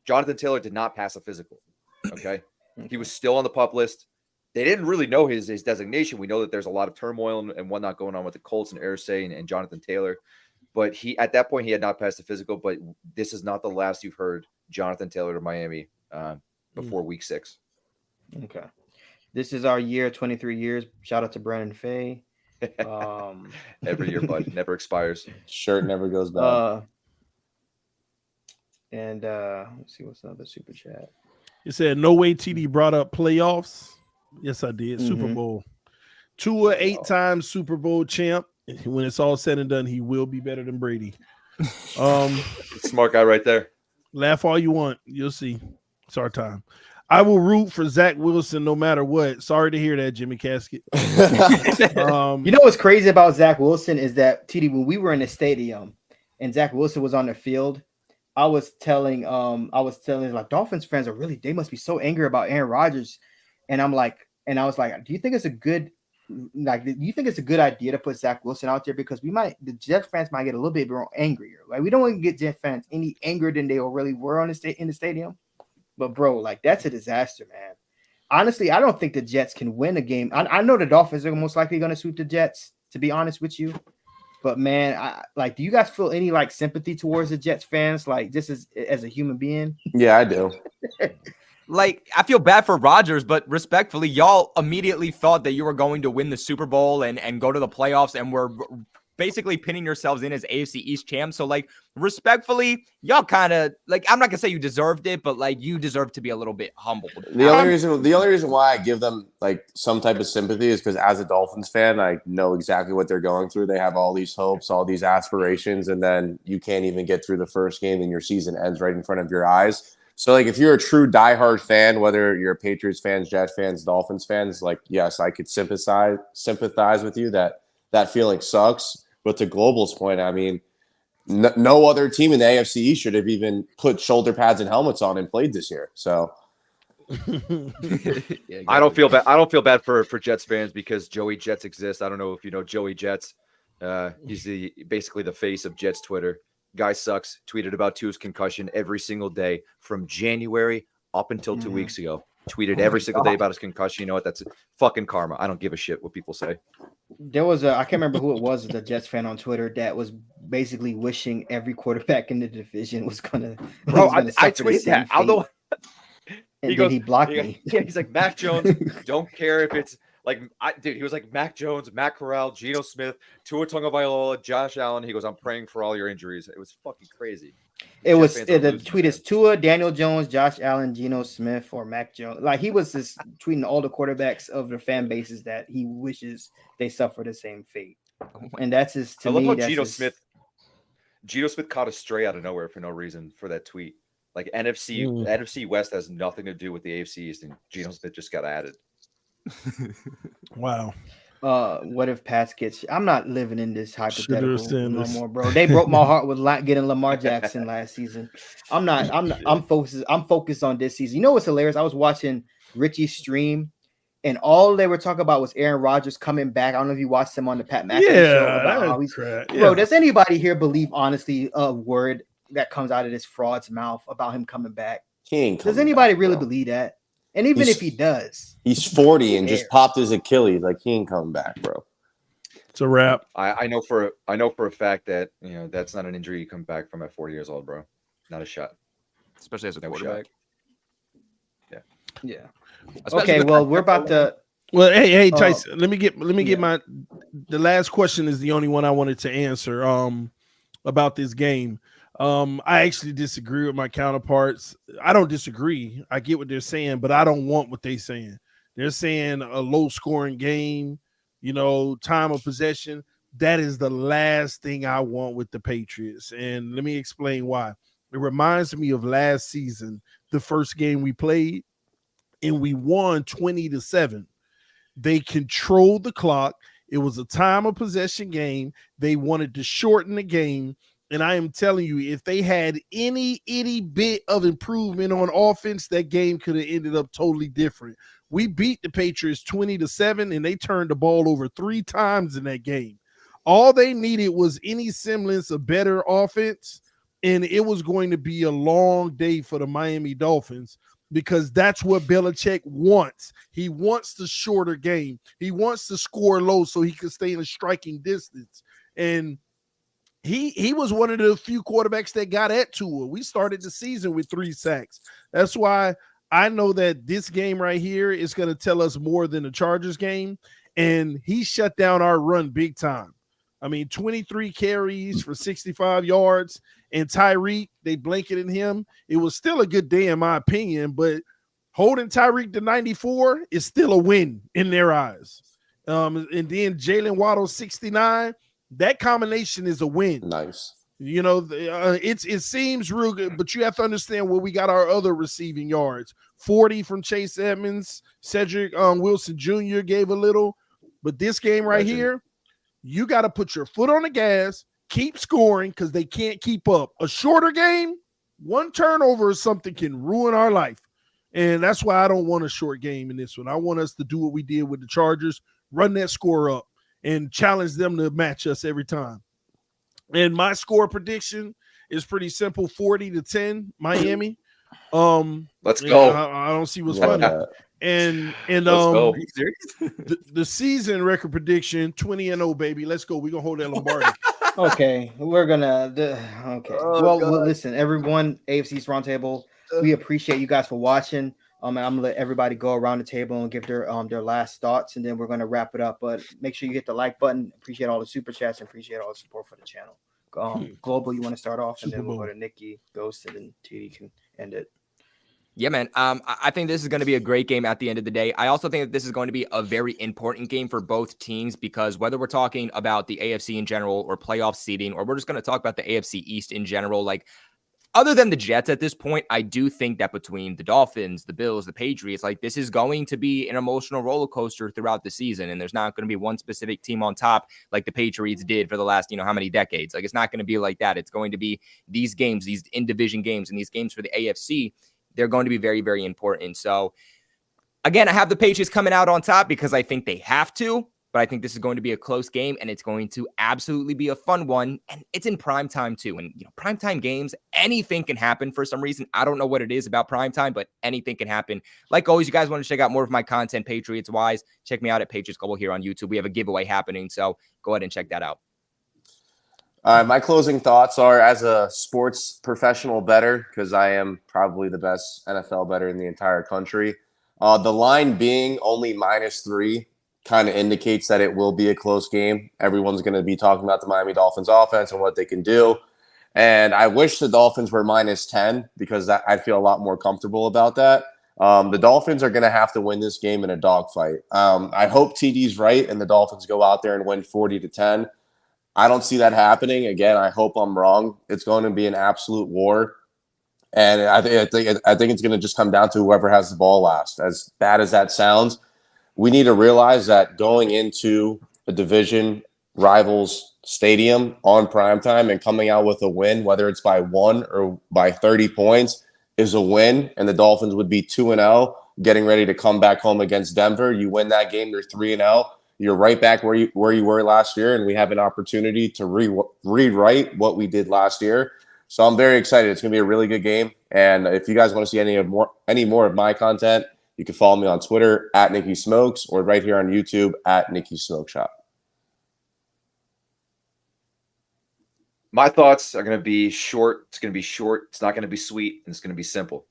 [SPEAKER 1] Jonathan Taylor did not pass a physical. Okay, he was still on the PUP list. They didn't really know his designation. We know that there's a lot of turmoil and whatnot going on with the Colts and Irsay and Jonathan Taylor. But at that point, he had not passed the physical. But this is not the last you've heard Jonathan Taylor to Miami before week 6.
[SPEAKER 2] Okay. This is our year, 23 years. Shout out to Brandon Faye.
[SPEAKER 1] Every year, bud. Never expires.
[SPEAKER 4] Shirt never goes back.
[SPEAKER 2] Let's see what's another super chat.
[SPEAKER 3] It said, no way TD brought up playoffs. Yes, I did. Super Bowl. Tua 8-time Super Bowl champ. When it's all said and done, he will be better than Brady.
[SPEAKER 1] Smart guy right there.
[SPEAKER 3] Laugh all you want. You'll see. It's our time. I will root for Zach Wilson no matter what. Sorry to hear that, Jimmy Casket.
[SPEAKER 2] You know what's crazy about Zach Wilson is that TD, when we were in the stadium and Zach Wilson was on the field, I was telling like Dolphins fans they must be so angry about Aaron Rodgers. And I was like, do you think it's a good idea to put Zach Wilson out there? Because the Jets fans might get a little bit more angrier. Like, we don't want to get Jets fans any angrier than they really were in the stadium. But bro, like, that's a disaster, man. Honestly, I don't think the Jets can win a game. I know the Dolphins are most likely going to sweep the Jets, to be honest with you. But man, do you guys feel any like sympathy towards the Jets fans? Like, just as a human being?
[SPEAKER 4] Yeah, I do.
[SPEAKER 5] Like, I feel bad for Rodgers, but respectfully, y'all immediately thought that you were going to win the Super Bowl and go to the playoffs, and were basically pinning yourselves in as AFC East champs. So, like, respectfully, y'all kind of, like, I'm not gonna say you deserved it, but like, you deserve to be a little bit humbled.
[SPEAKER 4] The only reason why I give them like some type of sympathy is because as a Dolphins fan, I know exactly what they're going through. They have all these hopes, all these aspirations, and then you can't even get through the first game, and your season ends right in front of your eyes. So, like, if you're a true diehard fan, whether you're a Patriots fans, Jets fans, Dolphins fans, like, yes, I could sympathize with you that feeling sucks. But to Global's point, I mean, no other team in the AFC East should have even put shoulder pads and helmets on and played this year. So
[SPEAKER 1] I don't feel bad. I don't feel bad for Jets fans because Joey Jets exists. I don't know if you know Joey Jets. He's basically the face of Jets Twitter. Guy sucks. Tweeted about Tua's concussion every single day from January up until 2 weeks ago. Tweeted every single day about his concussion. You know what? That's fucking karma. I don't give a shit what people say.
[SPEAKER 2] There was I can't remember who it was, the Jets fan on Twitter that was basically wishing every quarterback in the division was gonna.
[SPEAKER 1] Bro, I tweeted that. Although
[SPEAKER 2] he blocked me.
[SPEAKER 1] Yeah, he's like, Mac Jones, don't care if it's like, he was like Mac Jones, Matt Corral, Geno Smith, Tua Tagovailoa, Josh Allen. He goes, I'm praying for all your injuries. It was fucking crazy.
[SPEAKER 2] The tweet is Tua, Daniel Jones, Josh Allen, Geno Smith, or Mac Jones. Like, he was just tweeting all the quarterbacks of the fan bases that he wishes they suffer the same fate. And that's his. To
[SPEAKER 1] I love
[SPEAKER 2] me,
[SPEAKER 1] how
[SPEAKER 2] that's
[SPEAKER 1] Geno Smith caught a stray out of nowhere for no reason for that tweet. Like, NFC West has nothing to do with the AFC East, and Geno Smith just got added.
[SPEAKER 3] Wow.
[SPEAKER 2] What if Pats gets? I'm not living in this hypothetical no more, bro. They broke my heart with getting Lamar Jackson last season. I'm focused on this season. You know what's hilarious? I was watching Richie's stream, and all they were talking about was Aaron Rodgers coming back. I don't know if you watched him on the Pat McAfee show about how he's. Bro, does anybody here believe honestly a word that comes out of this fraud's mouth about him coming back? Does anybody really believe that? And even if he does,
[SPEAKER 4] he's 40 and just popped his Achilles. Like, he ain't coming back, bro.
[SPEAKER 3] It's a wrap.
[SPEAKER 1] I know for a fact that that's not an injury you come back from at 40 years old, bro. Not a shot,
[SPEAKER 5] especially as a quarterback.
[SPEAKER 1] Shot.
[SPEAKER 2] Yeah. Okay. Well, we're about to.
[SPEAKER 3] Well, hey, Tyson. Let me get the last question is the only one I wanted to answer. About this game. I actually disagree with my counterparts. I don't disagree. I get what they're saying, but I don't want what they're saying. They're saying a low-scoring game, time of possession. That is the last thing I want with the Patriots. And let me explain why. It reminds me of last season, the first game we played, and we won 20-7. They controlled the clock. It was a time of possession game. They wanted to shorten the game. And I am telling you, if they had any itty bit of improvement on offense, that game could have ended up totally different. We beat the Patriots 20-7, and they turned the ball over 3 times in that game. All they needed was any semblance of better offense, and it was going to be a long day for the Miami Dolphins because that's what Belichick wants. He wants the shorter game. He wants to score low so he can stay in a striking distance. And he was one of the few quarterbacks that got at Tua. We started the season with 3 sacks. That's why I know that this game right here is going to tell us more than the Chargers game. And he shut down our run big time. I mean, 23 carries for 65 yards. And Tyreek, they blanketed him. It was still a good day in my opinion, but holding Tyreek to 94 is still a win in their eyes. And then Jalen Waddle 69. That combination is a win.
[SPEAKER 4] Nice.
[SPEAKER 3] You know, it seems real good, but you have to understand where we got our other receiving yards. 40 from Chase Edmonds, Cedric Wilson Jr. gave a little, but this game right here, you got to put your foot on the gas, keep scoring because they can't keep up. A shorter game, one turnover or something can ruin our life. And that's why I don't want a short game in this one. I want us to do what we did with the Chargers, run that score up and challenge them to match us every time. And my score prediction is pretty simple, 40-10, Miami.
[SPEAKER 1] Let's go.
[SPEAKER 3] I don't see what's funny. And
[SPEAKER 1] Let's go.
[SPEAKER 3] the season record prediction, 20-0, baby. Let's go. We're gonna hold that Lombardi.
[SPEAKER 2] Okay, we're gonna. Okay. Well, listen, everyone, AFC's Roundtable. We appreciate you guys for watching. I'm gonna let everybody go around the table and give their last thoughts, and then we're gonna wrap it up. But make sure you hit the like button. Appreciate all the super chats and appreciate all the support for the channel. Global, you want to start off, and then we'll go to Nikki, Ghost, and then TD can end it.
[SPEAKER 5] Yeah, man. I think this is going to be a great game at the end of the day. I also think that this is going to be a very important game for both teams because whether we're talking about the AFC in general or playoff seeding, or we're just going to talk about the AFC East in general, like other than the Jets at this point, I do think that between the Dolphins, the Bills, the Patriots, like this is going to be an emotional roller coaster throughout the season. And there's not going to be one specific team on top like the Patriots did for the last, how many decades. Like it's not going to be like that. It's going to be these games, these in-division games, and these games for the AFC. They're going to be very, very important. So again, I have the Patriots coming out on top because I think they have to, but I think this is going to be a close game and it's going to absolutely be a fun one. And it's in prime time too. And primetime games, anything can happen for some reason. I don't know what it is about primetime, but anything can happen. Like always, you guys want to check out more of my content, Patriots wise, check me out at Patriots Global here on YouTube. We have a giveaway happening. So go ahead and check that out.
[SPEAKER 4] My closing thoughts are, as a sports professional bettor, because I am probably the best NFL bettor in the entire country, the line being only -3 kind of indicates that it will be a close game. Everyone's going to be talking about the Miami Dolphins offense and what they can do. And I wish the Dolphins were -10 because I'd feel a lot more comfortable about that. The Dolphins are going to have to win this game in a dogfight. I hope TD's right and the Dolphins go out there and win 40-10. I don't see that happening. Again, I hope I'm wrong. It's going to be an absolute war. And I think it's going to just come down to whoever has the ball last. As bad as that sounds, we need to realize that going into a division rivals stadium on primetime and coming out with a win, whether it's by 1 or by 30 points, is a win. And the Dolphins would be 2-0, getting ready to come back home against Denver. You win that game, you're 3-0. You're right back where you were last year, and we have an opportunity to rewrite what we did last year. So I'm very excited. It's going to be a really good game. And if you guys want to see any more of my content, you can follow me on Twitter at Nicky Smokes or right here on YouTube at Nicky Smoke Shop.
[SPEAKER 1] My thoughts are going to be short. It's going to be short. It's not going to be sweet. And it's going to be simple.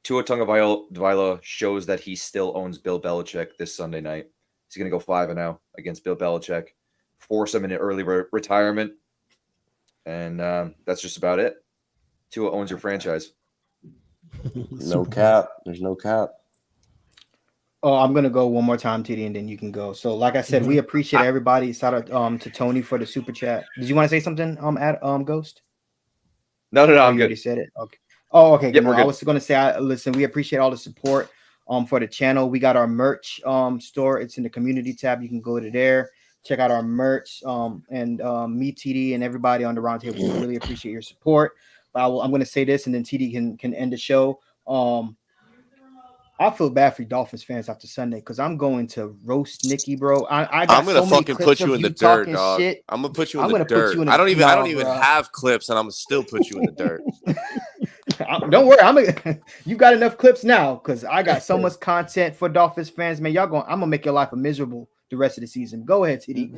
[SPEAKER 1] Tua Tagovailoa shows that he still owns Bill Belichick this Sunday night. He's going to go 5-0 against Bill Belichick, force him into early retirement. And that's just about it. Tua owns your franchise.
[SPEAKER 4] No cap. There's no cap.
[SPEAKER 2] Oh, I'm going to go one more time, TD, and then you can go. So, like I said, we appreciate everybody. Shout out to Tony for the super chat. Did you want to say something, Ghost?
[SPEAKER 1] No, I'm
[SPEAKER 2] you
[SPEAKER 1] good.
[SPEAKER 2] Already said it. Okay. Oh, okay.
[SPEAKER 1] Yep,
[SPEAKER 2] I was going to say, listen, we appreciate all the support for the channel. We got our merch store. It's in the community tab. You can go to there, check out our merch. And me, TD, and everybody on the roundtable, we really appreciate your support. But I'm going to say this, and then TD can end the show. I feel bad for you Dolphins fans after Sunday because I'm going to roast Nikki, bro. I'm
[SPEAKER 4] gonna fucking put you in the dirt, dog.
[SPEAKER 2] Shit.
[SPEAKER 4] I'm gonna put you in the dirt. I don't even have clips, and I'm gonna still put you in the dirt.
[SPEAKER 2] Don't worry, you got enough clips now because I got so much content for Dolphins fans, man. I'm gonna make your life miserable the rest of the season. Go ahead, TD.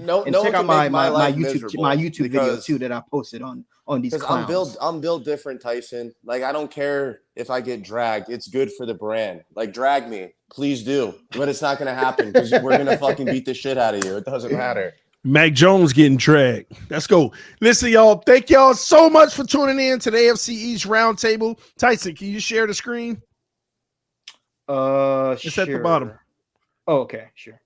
[SPEAKER 2] Check out my YouTube video too that I posted on these clowns.
[SPEAKER 4] I'm built different, Tyson. Like, I don't care if I get dragged. It's good for the brand. Like, drag me, please do. But it's not gonna happen because we're gonna fucking beat the shit out of you. It doesn't matter.
[SPEAKER 3] Mac Jones getting dragged. Let's go. Listen, y'all. Thank y'all so much for tuning in to the AFC East Roundtable. Tyson, can you share the screen?
[SPEAKER 2] It's
[SPEAKER 3] sure. At the bottom.
[SPEAKER 2] Oh, okay, sure.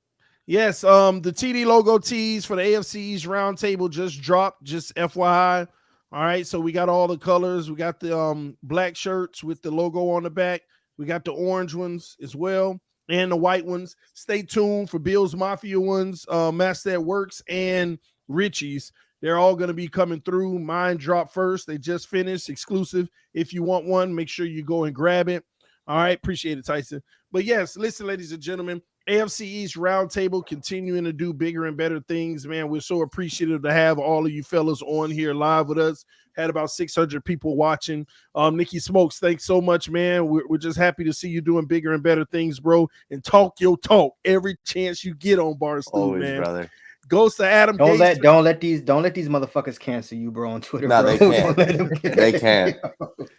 [SPEAKER 3] Yes, the TD logo tees for the AFC East Roundtable just dropped. Just FYI, All right, so we got all the colors. We got the black shirts with the logo on the back. We got the orange ones as well, and the white ones. Stay tuned for Bill's Mafia ones, Master at Works, and Richie's. They're all going to be coming through. Mine dropped first. They just finished. Exclusive. If you want one, make sure you go and grab it. All right, appreciate it, Tyson. But yes, listen, ladies and gentlemen, AFC East Roundtable continuing to do bigger and better things, man. We're so appreciative to have all of you fellas on here live with us. Had about 600 people watching. Nikki Smokes, thanks so much, man. We're just happy to see you doing bigger and better things, bro. And talk your talk every chance you get on Barstool,
[SPEAKER 4] Always,
[SPEAKER 3] man.
[SPEAKER 4] brother.
[SPEAKER 3] Goes to Adam
[SPEAKER 2] Don't
[SPEAKER 3] Gates.
[SPEAKER 2] let these motherfuckers cancel you, bro, on Twitter.
[SPEAKER 4] No,
[SPEAKER 2] bro.
[SPEAKER 4] they can't.
[SPEAKER 2] Don't let them
[SPEAKER 4] They can't.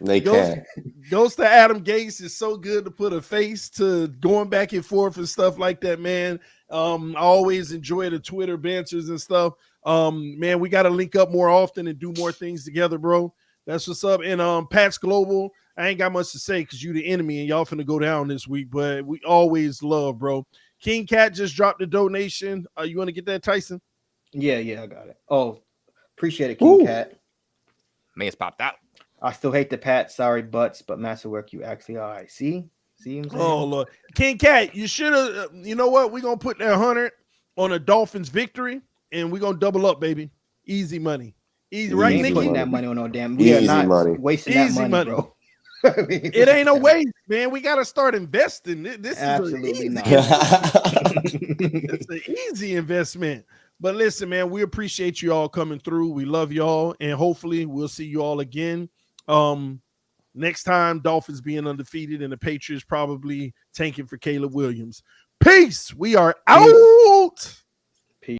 [SPEAKER 4] They can't.
[SPEAKER 3] Goes to Adam Gates. It's so good to put a face to going back and forth and stuff like that, man. I always enjoy the Twitter banters and stuff. Man, we got to link up more often and do more things together, bro. That's what's up. And Pat's Global, I ain't got much to say because you the enemy and y'all finna go down this week, but we always love, bro. King Cat just dropped a donation. You want to get that, Tyson?
[SPEAKER 2] Yeah, I got it. Oh, appreciate it, King Cat.
[SPEAKER 5] May it's popped out.
[SPEAKER 2] I still hate the Pat. Sorry, butts, but masterwork, you actually all right. See what I'm saying?
[SPEAKER 3] Oh, Lord. King Cat, you should have, you know what? We're going to put that 100 on a Dolphins victory, and we're going to double up, baby. Easy money. Easy, right,
[SPEAKER 2] We ain't
[SPEAKER 3] Nikki?
[SPEAKER 2] putting that money on no damn. We
[SPEAKER 4] Easy
[SPEAKER 2] are not
[SPEAKER 4] money.
[SPEAKER 2] wasting
[SPEAKER 3] Easy
[SPEAKER 2] that money, bro.
[SPEAKER 3] It ain't a waste, man. We got to start investing. This
[SPEAKER 2] Absolutely
[SPEAKER 3] is
[SPEAKER 2] not.
[SPEAKER 3] It's an easy investment. But listen, man, we appreciate you all coming through. We love y'all, and hopefully we'll see you all again. Next time, Dolphins being undefeated and the Patriots probably tanking for Caleb Williams. Peace. We are out.